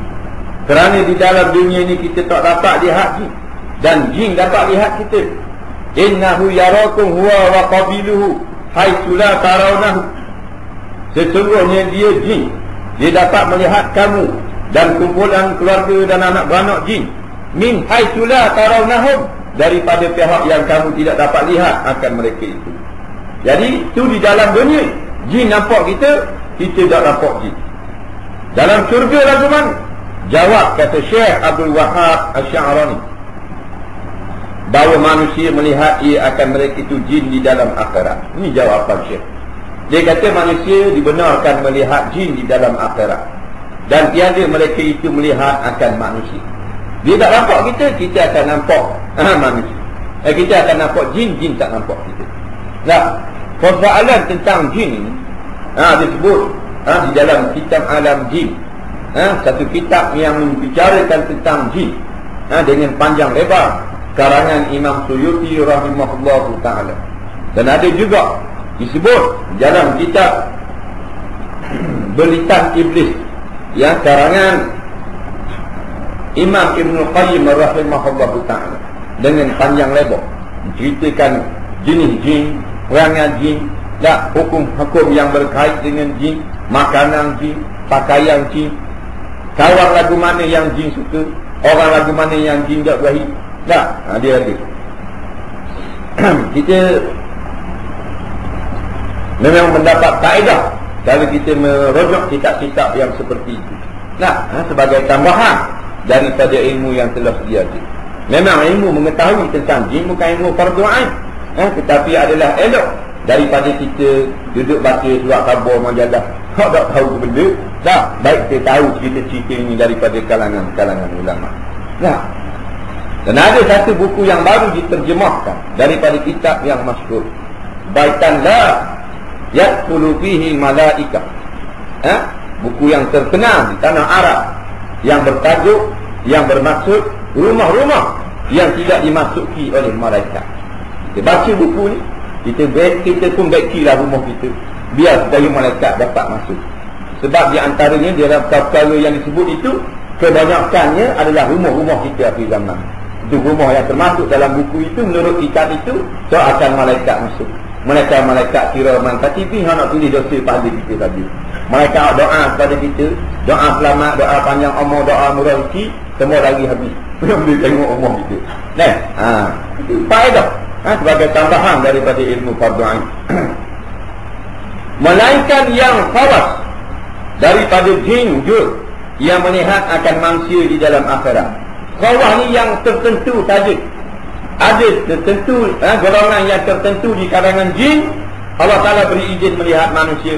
Kerana di dalam dunia ni kita tak dapat lihat jin, dan jin dapat lihat kita. Innahu yarakum huwa wa qabiluhu haitsu la tarawnahu. Sesungguhnya dia jin, dia dapat melihat kamu dan kumpulan keluarga dan anak beranak jin min haitsu la tarawnahum, daripada pihak yang kamu tidak dapat lihat akan mereka itu. Jadi itu di dalam dunia jin nampak kita, kita tak nampak jin. Dalam syurga lagu mana? Jawab kata Syekh Abdul Wahab Asy-Sya'rani, bahawa manusia melihat ia akan mereka itu jin di dalam akhirat. Ini jawapan Syekh. Dia kata manusia dibenarkan melihat jin di dalam akhirat, dan tiada mereka itu melihat akan manusia. Dia tak nampak kita, kita akan nampak manusia. Kita akan nampak jin, jin tak nampak kita. Nah, persoalan tentang jin ini disebut di dalam kitab Alam Jin, satu kitab yang membicarakan tentang jin dengan panjang lebar, karangan Imam Suyuti rahimahullahu ta'ala. Dan ada juga disebut dalam kitab Belitan Iblis, karangan Imam Ibn Qayyim rahimahullahu ta'ala, dengan panjang lebar menceritakan jenis jin, perangai jin, hukum-hukum yang berkait dengan jin, makanan jin, pakaian jin, kawan lagu mana yang jin suka, orang lagu mana yang jin tak berani. Dia ada. Kita memang mendapat kaedah kalau kita merujuk kitab-kitab yang seperti itu. Sebagai tambahan daripada ilmu yang telah sedia. Memang ilmu mengetahui tentang jin bukan ilmu fardu ain, tetapi adalah elok daripada kita duduk baca surat khabar majalah tak tahu benda. Baik kita tahu cerita-cerita ini daripada kalangan ulama. Dan ada satu buku yang baru diterjemahkan daripada kitab yang masyhur, Baitan la yadkhulu fihi malaikah, buku yang terkenal di tanah Arab, yang bertajuk, yang bermaksud rumah-rumah yang tidak dimasuki oleh malaikat. Kita baca buku ni, kita pun baikilah rumah kita, biar supaya malaikat dapat masuk. Sebab di antaranya di dalam perkara yang disebut itu, kebanyakannya adalah rumah-rumah kita akhir zaman. Itu rumah yang termasuk dalam buku itu, menurut kitab itu, akan malaikat masuk. Malaikat kiraman katibin nak tulis dosa pahala kita tadi. Malaikat doa kepada kita, doa selamat, doa panjang umur, doa murah rezeki, semua lagi habis. Boleh tengok umur kita. Itu faedah sebagai tambahan daripada ilmu fardu ain. Melainkan yang khawas daripada jin juga yang melihat akan manusia di dalam akhirat. Khawas ni yang tertentu saja. Ada tertentu golongan yang tertentu di kalangan jin, Allah Ta'ala beri izin melihat manusia,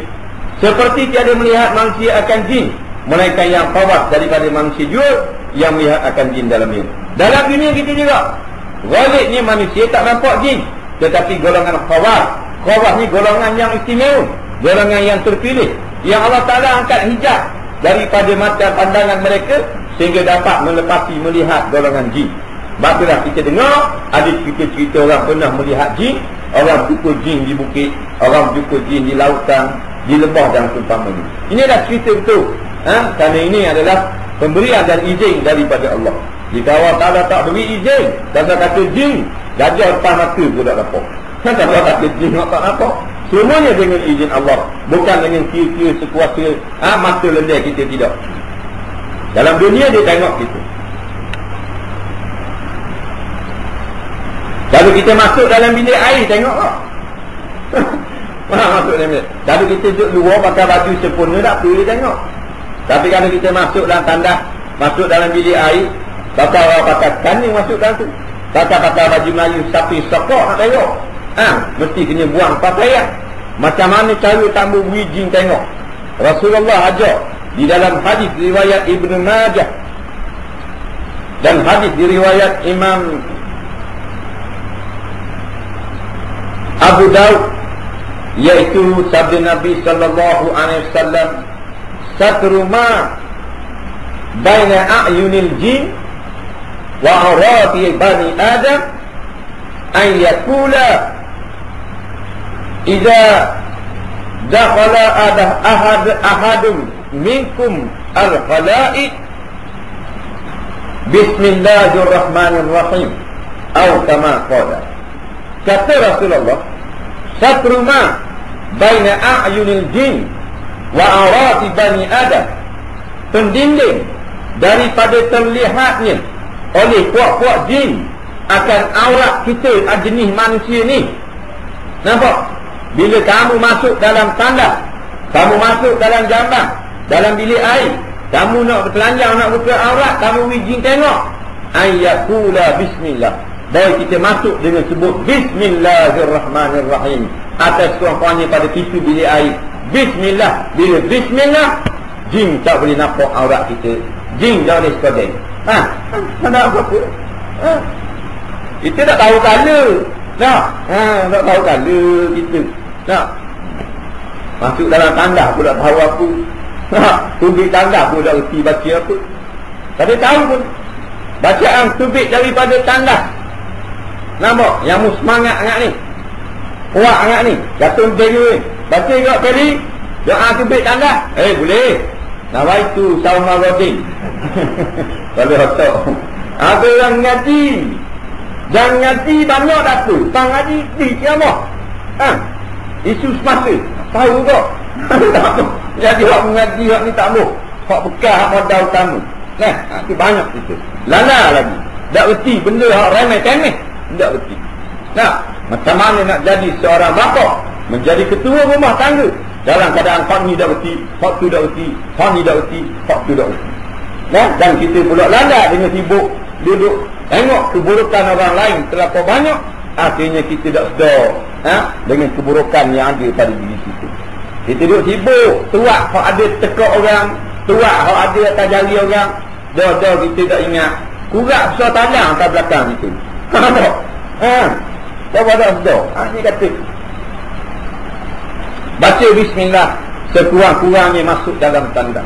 seperti tiada melihat manusia akan jin. Melainkan yang khawas daripada manusia juga yang melihat akan jin dalam dunia. Dalam dunia kita juga waliknya manusia tak nampak jin, tetapi golongan khawas ni golongan yang istimewa, golongan yang terpilih, yang Allah Ta'ala angkat hijab daripada mata pandangan mereka sehingga dapat melepasi melihat golongan jin. Baiklah kita dengar ada cerita-cerita orang pernah melihat jin, orang jumpa jin di bukit, orang jumpa jin di lautan, di lembah dan seumpamanya. Ini adalah cerita betul. Kerana ini adalah pemberian dan izin daripada Allah. Jika Allah Ta'ala tak beri izin, dan kata jin, gajah depan mata pun tak nampak. Kalau kata jin tak nampak, semuanya dengan izin Allah, bukan dengan kira-kira sekuasa mata lendir kita, tidak. Dalam dunia dia tengok kita. Kalau kita masuk dalam bilik air, tengok tak? Masuk dalam bilik. Kalau kita duduk luar pakai baju sempurna, tak perlu dia tengok. Tapi kalau kita masuk dalam tandas, masuk dalam bilik air, pakai orang pakai kaning masuk dalam tu, pakai baju Melayu sapi sokok nak tengok, mesti kena buang pakaian. Macam mana cara tambah jin tengok? Rasulullah ajar di dalam hadis riwayat Ibn Majah Dan hadis diriwayat Imam Abu Daud, yaitu sabda Nabi sallallahu alaihi wasallam, satru ma baina a'yunil jin wa awrati bani adam an yakula idza dakhala ahadun minkum al-khalaiq bismillahirrahmanirrahim atau kama qala. Kata Rasulullah, satru ma baina a'yunil jin wa awrati bani adam, pendinding daripada terlihatnya oleh puak-puak jin akan aurat kita, jenis manusia ni. Nampak? Bila kamu masuk dalam tandas, kamu masuk dalam jamban, dalam bilik air, kamu nak bertelanjang, nak buka aurat, kamu jin tengok, ayyakula bismillah, baik kita masuk dengan sebut bismillahirrahmanirrahim atas kurang-kurangnya pada pintu bilik air. Bismillah. Bila bismillah, jin tak boleh nampak aurat kita, jin tak boleh sekodeng. Nak apa-apa. Kita tak tahu colour. Tak tahu colour kita. Masuk dalam tandas pun tak tahu apa. Tubik tandas pun tak reti baca apa. Tak ada tahu pun. Bacaan tubik daripada tandas. Nampak? Yang semangat sangat ni, kuat sangat ni, jatuh beri. Baca juga beri, doa tubik tandas. Boleh. Nawaitu sauma rodin. Kalau hotok. Ada orang ngaji, dan ngaji banyak tak tu. Bang ngaji di kiamah. Isu semasa. Tahu kok. Jadi orang mengaji orang ni tak boleh. Hak bekas, hak modal utama. Itu banyak itu. Lala lagi. Tak reti benda hak remeh-temeh. Tak reti. Macam mana nak jadi seorang bapa, menjadi ketua rumah tangga, dalam keadaan hak ni tak reti, hak tu tak reti, hak ni tak reti, hak tu tak reti. Dan kita pula lala dengan sibuk duduk tengok keburukan orang lain terlalu banyak. Akhirnya kita tak sedar dengan keburukan yang ada pada diri kita. Kita duduk sibuk tuak hak ada tekak orang, tuak hak ada atas jari orang. Dah kita tak ingat kurak besar tajam atas belakang itu. Tak ada sedar. Ini kata baca bismillah sekurang-kurangnya masuk dalam tandas.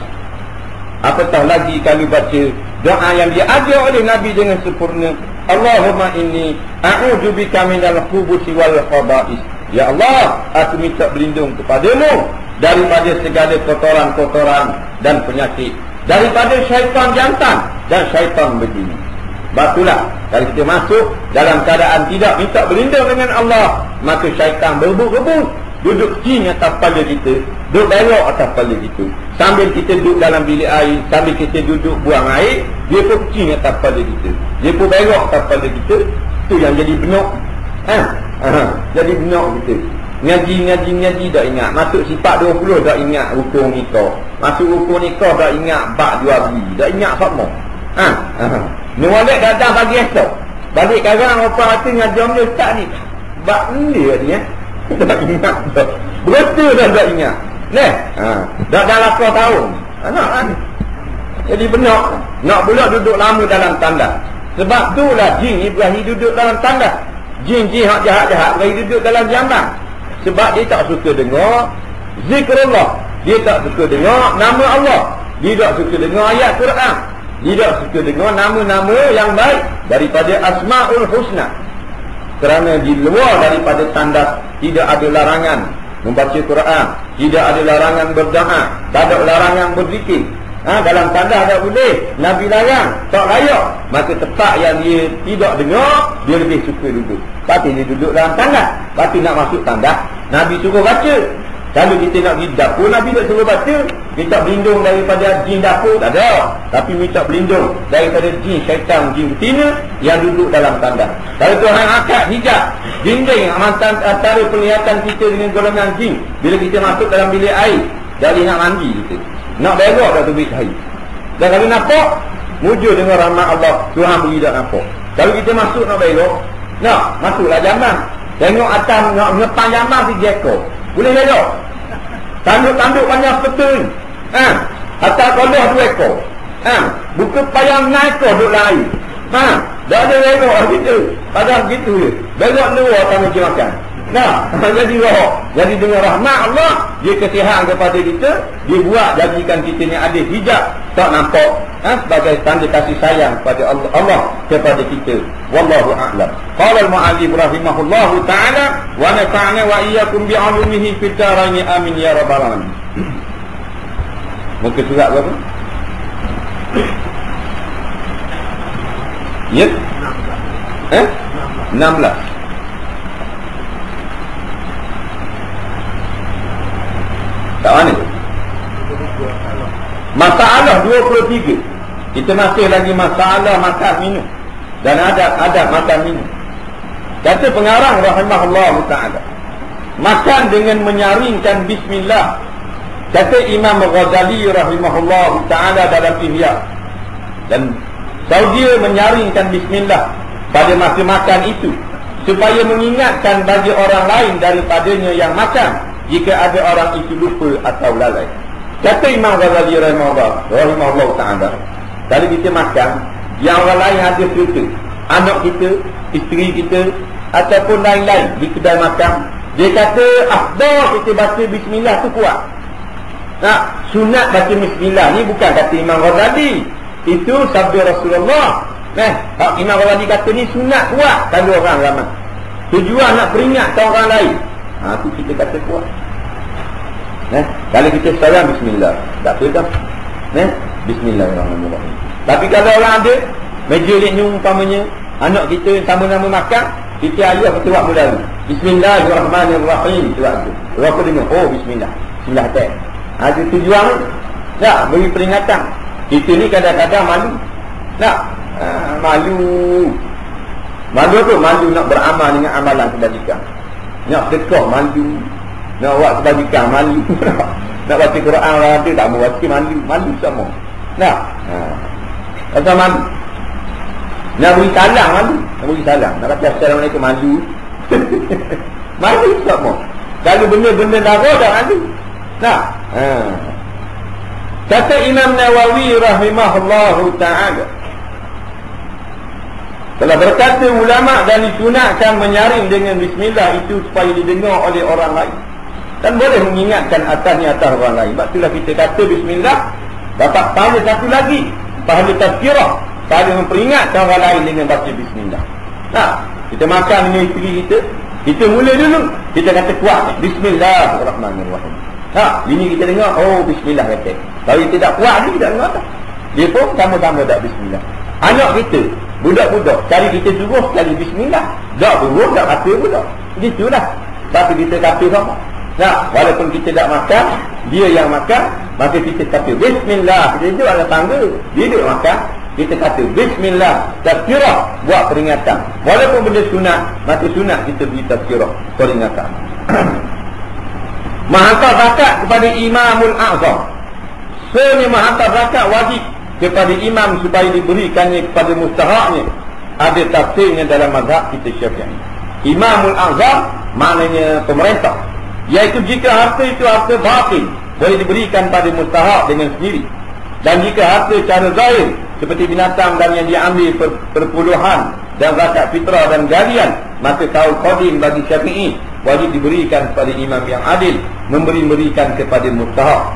Apatah lagi kami baca doa yang diajar oleh Nabi dengan sempurna. Allahumma inni a'udzubika minal khubuthi wal khaba'is. Ya Allah, aku minta berlindung kepadamu daripada segala kotoran-kotoran dan penyakit, daripada syaitan jantan dan syaitan berzina. Batulah, kalau kita masuk dalam keadaan tidak minta berlindung dengan Allah, maka syaitan berebut-rebut, duduk jin atas kepala kita, duduk belok atas kepala kita. Sambil kita duduk dalam bilik air, sambil kita duduk buang air, dia pun jin atas kepala kita, dia pun belok atas kepala kita. Itu yang jadi benok. Jadi benok kita. Ngaji tak ingat. Masuk sifat 20 tak ingat rukun nikah. Masuk rukun nikah tak ingat bak jual beli. Tak ingat semua. Nualik datang pagi esok, balik sekarang apa hati ngajar dia ustaz ni, bak ni dia tak ingat dah. Betul dah tak ingat. Dah 8 tahun. Jadi benok. Nak pula duduk lama dalam tandas. Sebab itulah jin Ibrahim duduk dalam tandas. Jin-jin hak jahat-jahat Ibrahim duduk dalam jamban. Sebab dia tak suka dengar zikrullah, dia tak suka dengar nama Allah, dia tak suka dengar ayat Quran, dia tak suka dengar nama-nama yang baik daripada Asmaul Husna. Kerana di luar daripada tandas tidak ada larangan membaca Quran, tidak ada larangan berdoa, tak ada larangan berzikir. Dalam tandas tak boleh, Nabi larang, tak layak. Maka tempat yang dia tidak dengar, dia lebih suka duduk. Tapi dia duduk dalam tandas. Tapi nak masuk tandas, Nabi suruh baca. Kalau kita nak pergi dapur, Nabi tak suruh baca. Minta berlindung daripada jin dapur, tak ada. Tapi minta berlindung daripada jin syaitan, jin betina yang duduk dalam tandas. Kalau Tuhan angkat hijab dinding antara penglihatan kita dengan golongan jin, bila kita masuk dalam bilik air, dari nak mandi kita, nak berok dah tubik cahaya. Dan kalau nampak, mujur dengan rahmat Allah, Tuhan beri tak nampak. Kalau kita masuk nak berok, nak masuklah jamban, tengok atas nak ngepan jamban si jekor, boleh berok. Tanduk-tanduk banyak betul. Atas kolah 2 ekor. Buka payang 6 ekor duduk lari. Dah ada belok gitu. Padahal gitu je. Belok luar kami makan. Jadi roh. Jadi dengan rahmat Allah, dia kesihan kepada kita, dia buat jadikan kita ni ada hijab, tak nampak, sebagai tanda kasih sayang kepada Allah kepada kita. Wallahu a'lam. Qala al-mu'allif rahimahullahu ta'ala wa nafa'na wa iyyakum bi'ulumihi fid dharain amin ya rabbal alamin. Muka surat berapa? Ya? 16. Kat mana? Masalah 23. Kita masih lagi masalah makan minum. Dan ada makan minum. Kata pengarang rahimahullah ta'ala, makan dengan menyaringkan bismillah. Kata Imam Ghazali rahimahullah ta'ala dalam Ihya, dan dia menyaringkan bismillah pada masa makan itu supaya mengingatkan bagi orang lain daripadanya yang makan jika ada orang itu lupa atau lalai. Kata Imam Ghazali rahimahullah ta'ala, kalau kita makan, yang orang lain ada cerita, anak kita, isteri kita ataupun lain-lain di kedai makan, dia kata afdal kita baca bismillah tu kuat. Sunat baca bismillah ni bukan kata Imam Ghazali, itu sabda Rasulullah. Imam Ghazali kata ni sunat kuat kalau orang ramai. Tujuan nak peringatkan orang lain. Tu kita kata kuat. Kalau kita salam bismillah, tak apa dah. Bismillahirrahmanirrahim. Tapi kalau orang ada meja ni umpamanya anak kita sama-sama makan, kita ayah kita buat mula ni. Bismillahirrahmanirrahim. Orang pun dengar, oh bismillah. Bismillah tak. Ada tujuan tak beri peringatan. Kita ni kadang-kadang malu. Malu. Malu apa? Malu nak beramal dengan amalan kebajikan. Nak sedekah malu. Nak buat kebajikan malu. Nak baca Quran orang ada tak mau baca malu. Malu sama. Rasa malu. Nak beri salam malu. Nak beri salam. Nak kata assalamualaikum malu. Malu sama. Kalau benda-benda darah dah malu. Kata Imam Nawawi rahimahullahu ta'ala, telah berkata ulama' dan disunatkan menyaring dengan bismillah itu supaya didengar oleh orang lain dan boleh mengingatkan atasnya atas orang lain. Sebab itulah kita kata bismillah dapat pahala satu lagi, pahala tazkirah, pahala memperingatkan orang lain dengan baca bismillah. Kita makan dengan isteri kita mula dulu, kita kata kuat bismillahirrahmanirrahim. Bini kita dengar, oh bismillah kata. Kalau kita tak kuat ni, kita dengar tak? Dia pun sama-sama tak bismillah. Anak kita, budak-budak, cari kita suruh sekali bismillah. Tak suruh, tak kata pun tak. Begitulah. Tapi kita kata sama. Walaupun kita tak makan, dia yang makan, maka kita kata bismillah. Kita duduk ada tangga, dia duduk makan, kita kata bismillah, tazkirah, buat peringatan. Walaupun benda sunat, maka sunat kita beri tazkirah, peringatan. Menghantar zakat kepada Imamul A'zam. Sebenarnya menghantar zakat wajib kepada imam supaya diberikannya kepada mustahaknya. Ada tafsirnya dalam mazhab kita Syafi'i. Imamul A'zam maknanya pemerintah, iaitu jika harta itu harta batin, boleh diberikan pada mustahak dengan sendiri. Dan jika harta secara zahir seperti binatang dan yang diambil perpuluhan dan zakat fitrah dan galian, maka kaul qadim bagi Syafi'i wajib diberikan kepada imam yang adil, memberikan kepada mustahak.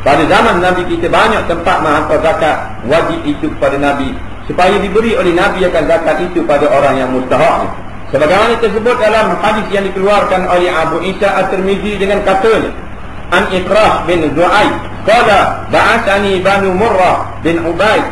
Pada zaman Nabi kita banyak tempat menghantar zakat wajib itu kepada Nabi, supaya diberi oleh Nabi akan zakat itu pada orang yang mustahak. Sebagaimana tersebut dalam hadis yang dikeluarkan oleh Abu Isa At-Tirmizi dengan katanya, An Ikrah bin Zu'ay qala ba'athani Banu Murrah bin Ubaid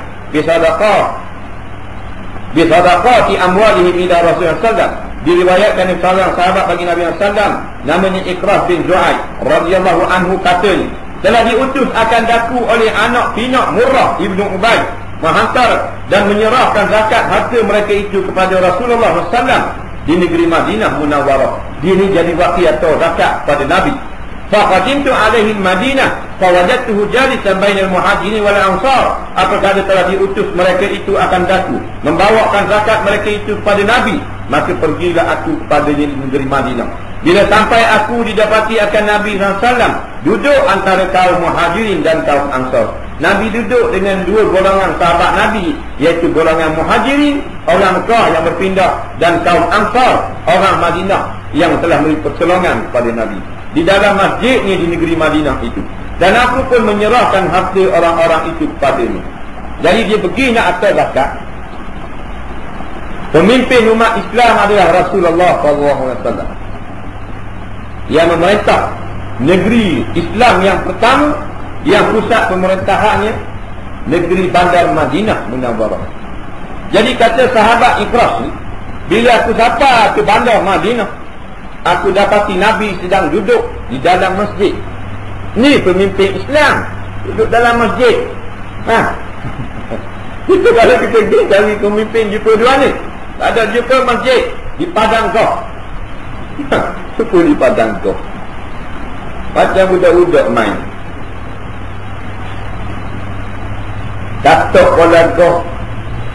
bisadaqati amwalihim ila Rasulullah sallallahu. Diriwayatkan oleh seorang sahabat bagi Nabi sallallahu, namanya Ikrah bin Zu'ay radhiyallahu anhu, katanya telah diutus akan daku oleh anak pinak Murrah ibnu Ubaid menghantar dan menyerahkan zakat harta mereka itu kepada Rasulullah sallallahu di negeri Madinah Munawwarah. Dia ni jadi wakil atau zakat pada Nabi. Faqadimtu alaihi Madinah fawajadtuhu jalisan bainal muhajirin wal ansar. Apabila telah diutus mereka itu akan daku membawakan zakat mereka itu kepada Nabi, maka pergilah aku kepada negeri Madinah. Bila sampai aku didapati akan Nabi SAW duduk antara kaum Muhajirin dan kaum Ansar. Nabi duduk dengan dua golongan sahabat Nabi, iaitu golongan Muhajirin, orang Mekah yang berpindah, dan kaum Ansar, orang Madinah yang telah memberi pertolongan kepada Nabi di dalam masjidnya di negeri Madinah itu. Dan aku pun menyerahkan harta orang-orang itu kepadanya. Jadi dia pergi nak atas zakat. Pemimpin umat Islam adalah Rasulullah SAW yang memerintah negeri Islam yang pertama, yang pusat pemerintahannya negeri Bandar Madinah Munawwarah. Jadi kata sahabat Ikhlas ni, bila aku sampai ke Bandar Madinah, aku dapati Nabi sedang duduk di dalam masjid. Ni pemimpin Islam duduk dalam masjid. Kita kalau kita pergi cari pemimpin jumpa dua ni, ada jumpa masjid di Padang Goh. Jumpa di Padang Goh, macam budak-budak main. Datuk bola goh,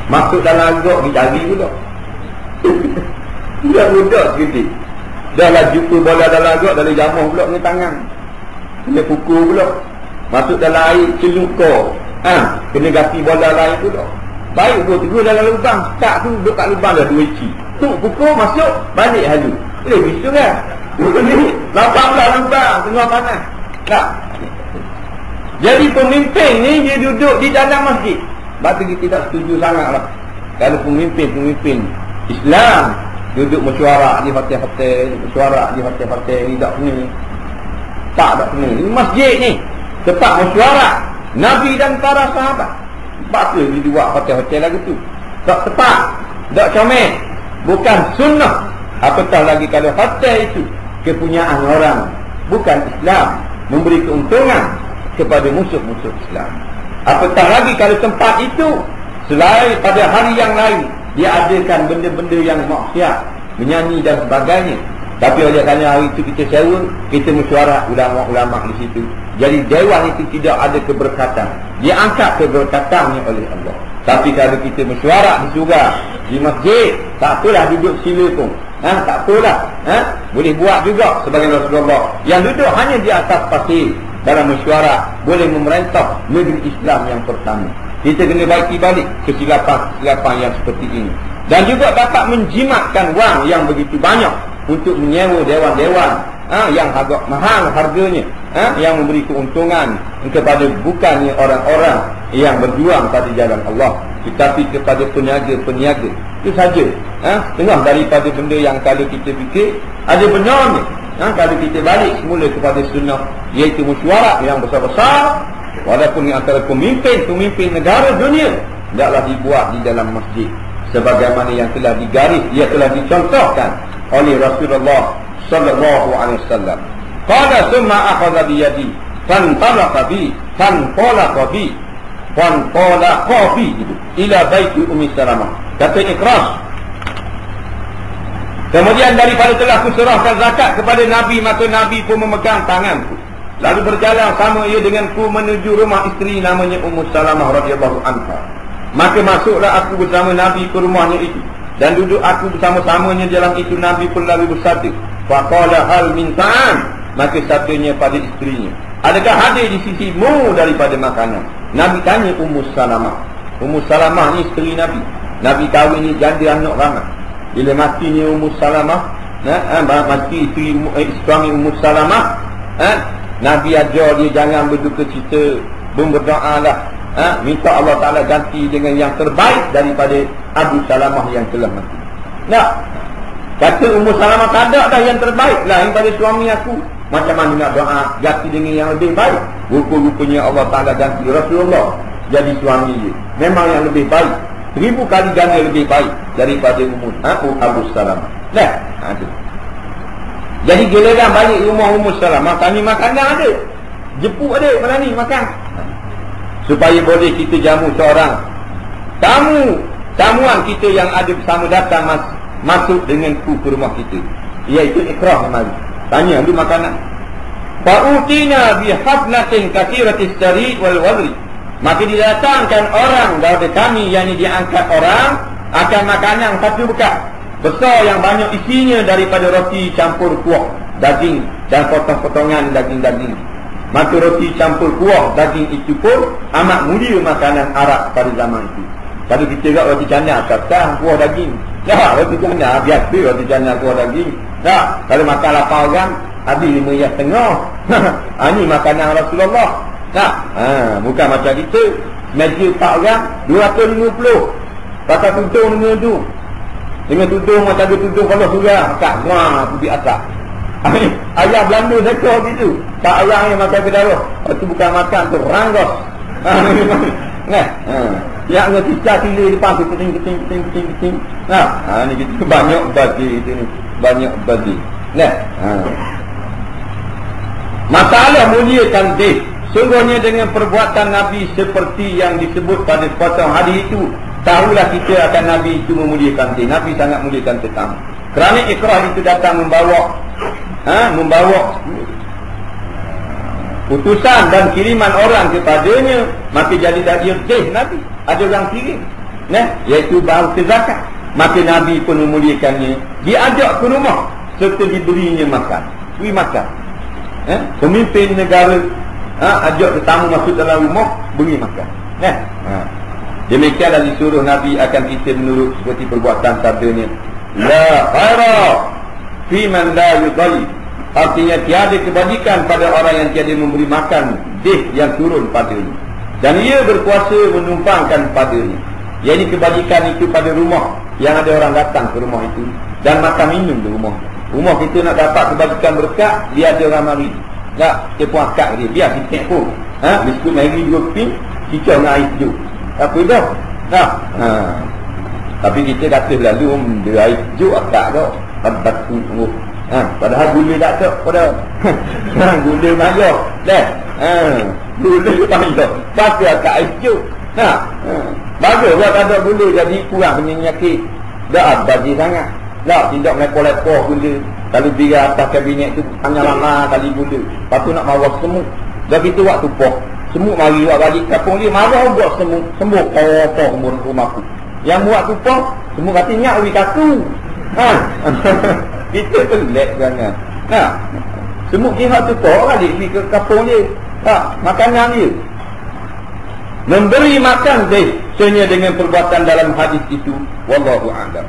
masuk dalam goh, dicari pula. Budak-budak sedikit. Dah lah jumpa bola dalam goh, dah jamah pula dengan tangan. Kena pukul pula. Masuk dalam air, celukor. Kena ganti bola lain pula. Baik pun tegur dalam lubang. Tak tu duduk kat lubang dah 2 inci. Tu pukul masuk, balik halu. Boleh bisa kan? Lapang pula lubang, tengah panas. Tak. Jadi pemimpin ni dia duduk di dalam masjid. Sebab tu kita tak setuju sangat lah kalau pemimpin Islam duduk mesyuarat di hotel-hotel, mesyuarat di hotel-hotel ni tak kena. Tak kena. Ini masjid ni tempat mesyuarat Nabi dan para sahabat. Sebab tu dia buat hotel-hotel lagu tu. Tak tepat, tak comel, bukan sunnah. Apatah lagi kalau hotel itu kepunyaan orang bukan Islam, memberi keuntungan kepada musuh-musuh Islam. Apatah lagi kalau tempat itu selain pada hari yang lain dia adakan benda-benda yang maksiat, menyanyi dan sebagainya. Tapi oleh kerana hari itu kita sewa, kita mesyuarat ulama-ulama di situ. Jadi dewan itu tidak ada keberkatan. Dia angkat keberkatannya oleh Allah. Tapi kalau kita mesyuarat di surga, di masjid, tak apalah duduk sila pun. Tak apalah. Boleh buat juga sebagai Rasulullah yang duduk hanya di atas pasir dalam mesyuarat, boleh memerintah negeri Islam yang pertama. Kita kena baiki balik kesilapan yang seperti ini. Dan juga dapat menjimatkan wang yang begitu banyak untuk menyewa dewan-dewan yang agak mahal harganya, yang memberi keuntungan kepada bukannya orang-orang yang berjuang pada jalan Allah, tetapi kepada peniaga-peniaga. Itu saja. Tengah daripada benda yang kalau kita fikir ada benarnya. Kalau kita balik semula kepada sunnah, iaitu mesyuarat yang besar-besar, walaupun antara pemimpin negara dunia, tidaklah dibuat di dalam masjid sebagaimana yang telah digaris, ia telah dicontohkan oleh Rasulullah sallallahu alaihi wasallam. Qala summa akhadha bi yadi fantalaqa bi ila baiti Ummi Salamah. Kata Ikhlas, kemudian daripada telah aku serahkan zakat kepada Nabi, maka Nabi pun memegang tanganku, lalu berjalan sama ia denganku menuju rumah isteri namanya Ummu Salamah radhiyallahu anha. Maka masuklah aku bersama Nabi ke rumahnya itu, dan duduk aku bersama-samanya dalam itu. Nabi pun lalu bersabda, faqala hal min ta'am, maka sabdanya pada isterinya, adakah hadir di sisimu daripada makanan? Nabi tanya Ummu Salamah. Ummu Salamah ni isteri Nabi. Nabi kahwin ni janda anak ramai. Bila matinya Ummu Salamah, mati suami Ummu Salamah, Nabi ajar dia jangan berduka cita, berdoalah, minta Allah Ta'ala ganti dengan yang terbaik daripada Abu Salamah yang telah mati. Kata Ummu Salamah, tak ada dah yang terbaik lain pada suami aku. Macam mana nak doa ganti dengan yang lebih baik? Rupa-rupanya Allah Ta'ala ganti Rasulullah jadi suami dia, memang yang lebih baik, 1000 kali ganda lebih baik daripada Abu Salamah. Jadi giliran balik rumah Ummu Salamah, tanya makanan ada, jepuk ada, mana ni makan, supaya boleh kita jamu seorang tamuan kita yang ada bersama datang masuk denganku ke rumah kita, iaitu Ikrah mari. Tanya dulu makanan. Fa'utina bihafnatin kathiratis sari wal wadri, maka didatangkan orang daripada kami, yang diangkat orang akan makanan satu bekas. besar yang banyak isinya daripada roti campur kuah daging dan potong-potongan daging-daging. Maka roti campur kuah daging itu pun amat mulia makanan Arab pada zaman itu. Kalau kita lihat roti canai kata kuah daging. Ya, roti canai biasa roti canai kuah daging. Tak, kalau makan 8 orang habis 5,5. Ini makanan Rasulullah. Tak, bukan macam kita. Meja 4 orang 250. Pakai tudung dengan tu. Dengan tudung macam ada tudung kalau surah kat wah pergi atas. Ayah Belanda sekor gitu. Tak ayah yang makan berdarah. Itu bukan makan tu ranggos. Nah, yang dengan cicak tilik depan tu keting. Ni kita banyak bagi itu ni. Banyak bagi. Nah, masalah muliakan deh. Sungguhnya dengan perbuatan Nabi seperti yang disebut pada sepotong hadis itu, tahulah kita akan Nabi itu memuliakan deh. Nabi sangat muliakan tetamu. Kerana ikrah itu datang membawa utusan dan kiriman orang kepadanya, maka jadi dia Nabi. Ada orang kirim, iaitu bahawa zakat. Maka Nabi pun memuliakannya. Diajak ke rumah serta diberinya makan. Beri makan. Pemimpin negara ajak tetamu masuk dalam rumah, beri makan. Demikianlah disuruh Nabi akan kita menurut seperti perbuatan sabdanya, la khaira fi man la yudhi. Artinya tiada kebajikan pada orang yang tiada memberi makan yang turun padanya, dan ia berkuasa menumpangkan padanya. Yang kebajikan itu pada rumah yang ada orang datang ke rumah itu dan makan minum di rumah. Rumah kita nak dapat kebajikan berkat, dia ada orang mari. Tak, dia pun akak dia. Biar kita pun. Biskut Maggi 2 keping, cicah dengan air sejuk. Apa dah? Tak. Tapi kita kata lalu dia air sejuk akak dah. Batu tunggu. Padahal gula tak tak pada. Gula banyak. Dah. Gula banyak. Pasti akak air sejuk. Bagus buat ada gula jadi kurang penyakit. Dah bagi sangat. Tak, tidak lepoh-lepoh gula. Kalau dia atas kabinet tu hanya lama kali gula. Lepas tu nak marah semut. Dah kita buat tupoh. Semut mari buat balik kapung dia. Marah buat semut. Semut poh-poh rumah aku. Yang buat tupoh, semut kata nyak ui kaku. Kita pelik jangan. Semut kira tupoh balik pergi ke kapung dia. Makanan dia. Memberi makan sebenarnya dengan perbuatan dalam hadis itu. Wallahu a'lam.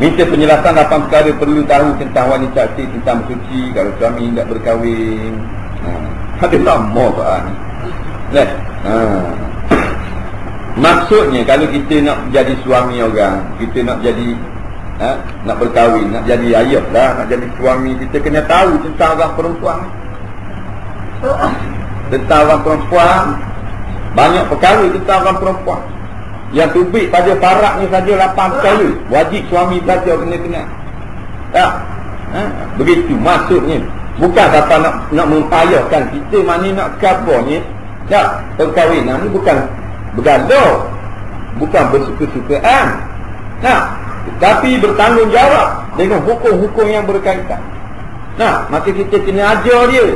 Minta penjelasan apa perkara perlu tahu tentang wanita aktif, tentang bersuci kalau suami tidak berkahwin. Ada lama soal ni. Maksudnya kalau kita nak jadi suami orang, kita nak jadi nak berkahwin, nak jadi ayah lah, nak jadi suami, kita kena tahu tentang orang perempuan. Tentang orang perempuan, banyak perkara tentang orang perempuan. Yang tubik pada faraknya saja 8 perkara. Wajib suami belajar kena-kena. Tak? Begitu maksudnya. Bukan siapa nak mempayahkan kita, mana nak kabarnya. Tak? Perkahwinan ni bukan bergaduh, bukan bersuka-sukaan. Tapi bertanggungjawab dengan hukum-hukum yang berkaitan. Maka kita kena ajar dia.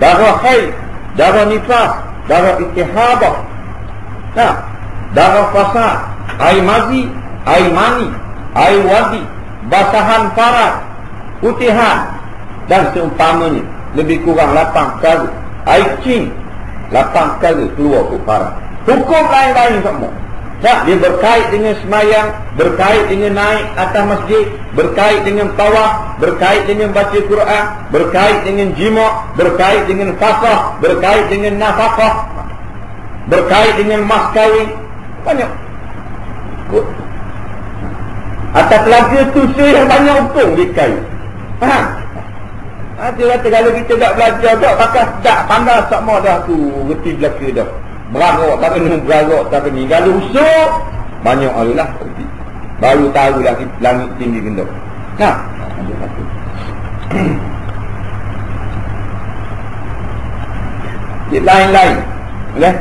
Darah haid, darah nifas, darah istihadah, darah fasad, air mazi, air mani, air wadi, basahan farad, putihan dan seumpamanya. Lebih kurang 8 perkara. Air cing 8 perkara keluar ke farad. Hukum lain-lain semua. Dia berkait dengan semayang, berkait dengan naik atas masjid, berkait dengan tawaf, berkait dengan baca Quran, berkait dengan jima', berkait dengan fasah, berkait dengan nafkah, berkait dengan mas kahwin. Banyak. Atas telaga tu yang banyak hukum dikait. Faham? Dia kata kalau kita tak belajar tak, pakai tak pandai sama dah tu, reti belaka dah. Beragak tak kena, beragak tak kena. Kalau usuk banyak Allah baru tahu langit tinggi gendok. Ada satu. Lain-lain. Boleh?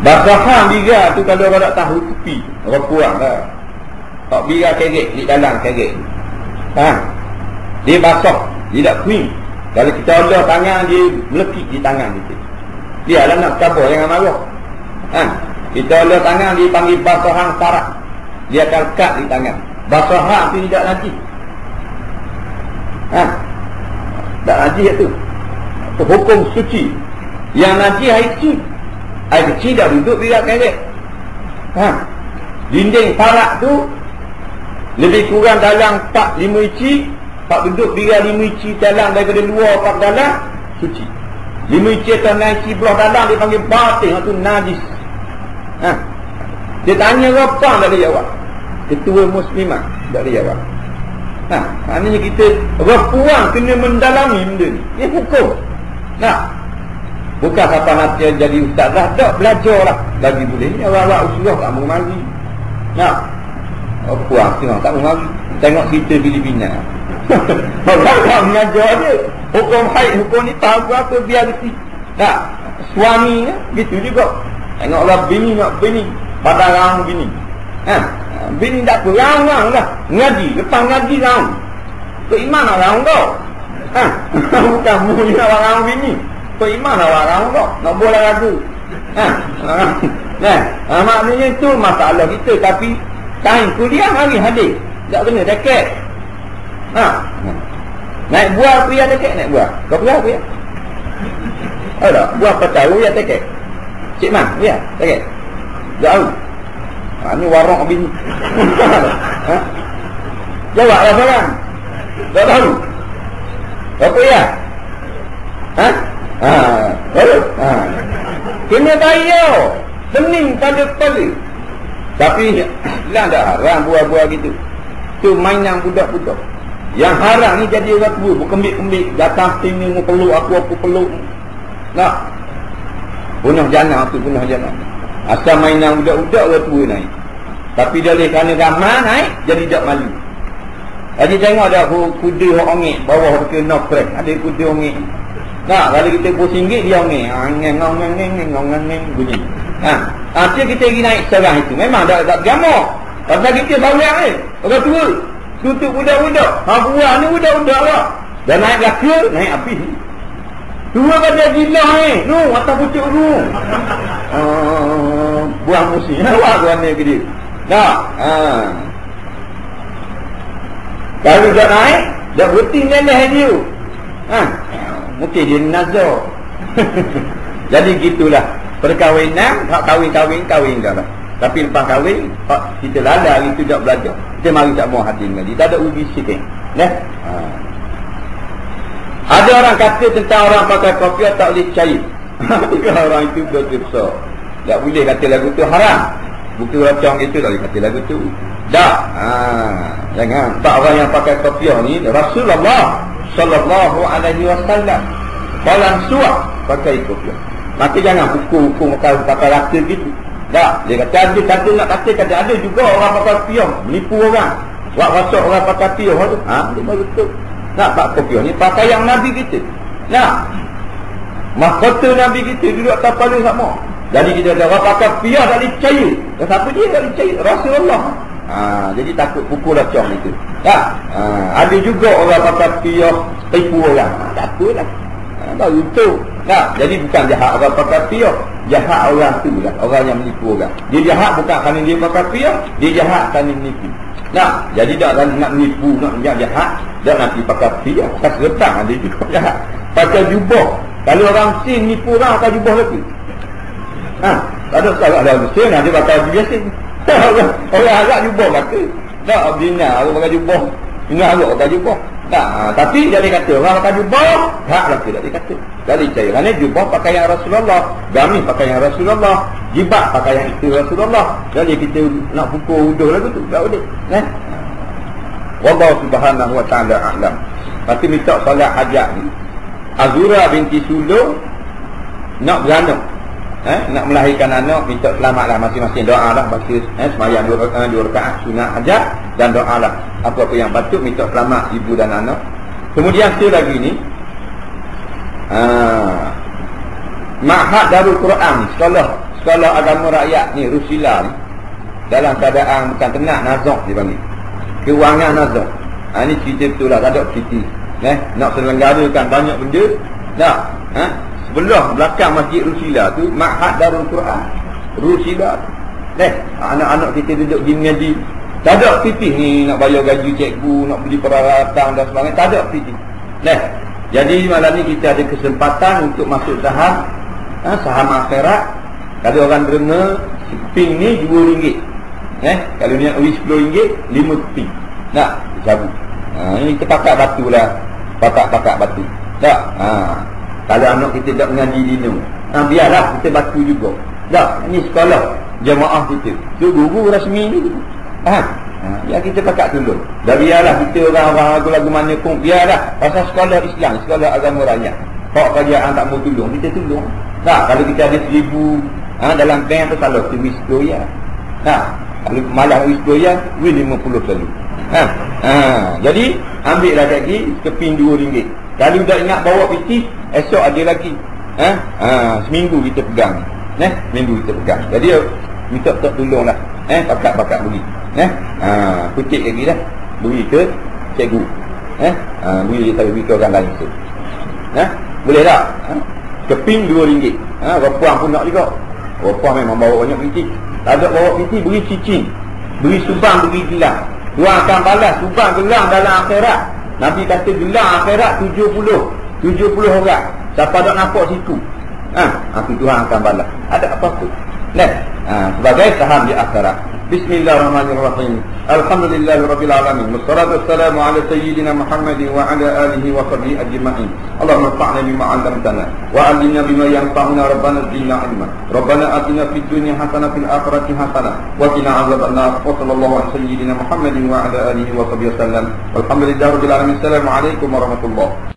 Basahan biga tu kalau orang tak tahu tepi, orang kurang lah. Tak biga kerek di dalam kerek. Dia basah, dia tak kering. Kalau kita olah tangan, dia melekit di tangan kita. Dia lah nak kabar, jangan marah. Kita ulur tangan dipanggil basahan syarat. Dia akan kat di tangan. Basahan tu tidak najis. Tak najis itu. Itu hukum suci. Yang najis air kecil. Air kecil dah duduk biar kerek. Dinding parak tu lebih kurang dalam 4-5 inci. Pak duduk biar 5 inci dalam daripada luar pak dalam suci. 5 inci atau 6 inci belah dalam dia panggil batin. Itu najis. Dia tanya apa tak dia jawab. Ketua Muslimah tak dia jawab. Maknanya kita puan kena mendalami benda ni. Ini hukum. Bukan siapa nanti jadi ustaz dah. Tak belajar lah. Lagi boleh. Ni orang-orang usulah tak mau mari. Puan tengok tak mau mari. Tengok cerita Filipina. Orang mengajar dia. Hukum haid, hukum ni tahu apa biar reti. Suami gitu juga. Tengok orang bini nak bini. Pada orang bini. Bini tak apa. Orang lah. Ngaji. Lepas ngaji orang. Beriman orang kau. Bukan mulia orang bini. Beriman orang kau. Tak boleh ragu. Maknanya itu masalah kita. Tapi time kuliah hari hadir. Tak kena dekat. Naik buah pria dekat. Naik buah. Kau pria pria. Ada. Buah petaru ya dekat. Cik Man. Ya dekat. Jauh. Ini warok bini. Jawablah seorang. Tak tahu. Apa ya? Kena bayar. Pening pada-pada. Tapi lah tak haram buah-buah gitu. Tu mainan budak-budak. Yang haram ni jadi orang tua. Berkembik-kembik. Datang sini mu peluk aku peluk. Punah jana tu, punah jana. Asal mainan budak-budak orang tua naik. Tapi dari kerana ramah naik, jadi tak malu. Jadi tengok ada kuda orang ongek bawah ke knock crack. Ada kuda ongek. Kalau kita RM10 dia ongek. Ngeng bunyi. Asyik kita pergi naik serang itu. Memang tak gamuk. Pasal kita bawang ni. Orang tua. Tutup budak-budak. Buah ni budak-budak lah. Dan naik belaka, naik api. Dua pada gila ni. Atas pucuk tu. Buah musim. Awak warna ke dia. Kalau dah naik, dah berhenti nenek dia. Mungkin dia nazar. Jadi gitulah. Perkahwinan, hak kahwin dah lah. Tapi lepas kahwin, kita lala hari tu tak belajar. Kita mari tak mau hadir dengan dia. Tak ada ubi sikit. Ada orang kata tentang orang pakai kopiah tak boleh cair. Orang itu betul-betul. Tak boleh kata lagu tu haram. Buku racang itu tak boleh kata lagu tu. Tak. Jangan. Tak orang yang pakai kopiah ni Rasulullah sallallahu alaihi wasallam balang suap pakai kopiah. Maka jangan hukum pakai rasa gitu. Tak. Dia kata nak kata ada juga orang pakai kopiah menipu orang. Buat rasuk orang pakai kopiah tu. Dia baru betul. Nak pak kopiah ni pakai yang Nabi kita. Mahkota Nabi kita duduk atas kepala sama. Jadi kita ada orang pakai kopiah tak boleh percaya. Siapa dia tak boleh percaya? Rasulullah. Jadi takut pukul racang itu. Ada juga orang pakai kopiah tipu orang. Tak apalah. Baru tu. Jadi bukan jahat orang pakai kopiah. Jahat orang tu lah. Orang yang menipu orang. Dia jahat bukan kerana dia pakai kopiah. Dia jahat kerana menipu. Jadi tak nak menipu, nak jahat. Tak nanti pakai kopiah. Pakai seretang ada juga jahat. Pakai jubah. Kalau orang Sin menipu orang pakai jubah lagi. Tak ada salah dalam Sin. Dia pakai biasa. Orang Arab jubah pakai. Tak bina orang pakai jubah. Bina Arab pakai jubah. Tapi dia kata orang pakai jubah hak lah tidak dikata. Jadi kerana jubah pakai yang Rasulullah, gamis pakai yang Rasulullah, jibak pakai yang itu Rasulullah. Jadi kita nak pukul uduh lagu tu tak boleh. Wallahu subhanahu wa ta'ala a'lam. Pasti minta solat hajat ni Azura binti Sulung nak beranak, nak melahirkan anak, minta selamatlah masing-masing doa lah. Baca semayang 2 rakaat sunat hajat dan doa lah apa-apa yang patut, minta selamat ibu dan anak. Kemudian satu lagi ni Ma'had Darul Quran, sekolah agama rakyat ni, Rusila ni, dalam keadaan bukan tenang, nazak dipanggil, kewangan nazak. Ini cerita betul lah, tak ada cerita. Nak selenggarakan banyak benda. Sebelah belakang Masjid Rusila tu Ma'had Darul Quran. Rusida. Anak-anak kita duduk di mengaji. Tak ada aktiviti ni nak bayar gaji cikgu, nak beli peralatan dan sebagainya. Tak ada aktiviti. Jadi malam ni kita ada kesempatan untuk masuk saham. Saham akhirat. Kalau orang derma, ping ni RM2. Kalau niat RM10, 5 ping. Nak cabut. Ini kita pakat batu lah. Pakat batu. Tak? Kalau anak kita tak mengaji dino, biarlah kita batu juga. Tak? Ini sekolah jemaah kita. Tu guru rasmi ni. Ya kita pakat tolong. Dah biarlah kita orang-orang lagu-lagu mana pun, biarlah. Pasal sekolah Islam, sekolah agama rakyat. Kalau kerajaan tak mau tolong, kita tolong. Tak? Kalau kita ada 1,000 dalam bank tu salah, kita wis-doya. Kalau malah wis-doya, wis 50 kali. Jadi ambil lah lagi keping RM2. Kalau dah ingat bawa piti, esok ada lagi. Seminggu kita pegang. Seminggu kita pegang. Jadi minta tolonglah. Pakat beri. Kutip lagi dah. Beri ke cikgu. Beri beri ke orang lain tu. Boleh tak? Keping RM2. Perempuan pun nak juga. Perempuan memang bawa banyak piti. Tak ada bawa piti, beri cicing. Beri subang, beri gelang. Tuhan akan balas subang gelang dalam akhirat. Nabi kata gelang akhirat 70 orang. Siapa tak nampak situ, aku Tuhan akan balas. Ada apa-apa. Sebagai saham di akhirat. Bismillahirrahmanirrahim. Alhamdulillahirabbil alamin. Wassalatu wassalamu ala sayyidina Muhammadin wa ala alihi wa sahbihi ajma'in. Allahumma fa'na bima 'allamtana wa 'allimna bima yanfa'una rabbana zidna 'ilma. Rabbana atina fid dunya hasanah fil akhirati hasanah wa qina 'adzabannar. Wa sallallahu ala sayyidina Muhammadin wa ala alihi wa sahbihi wasallam. Walhamdulillahirabbil alamin. Assalamu alaikum warahmatullahi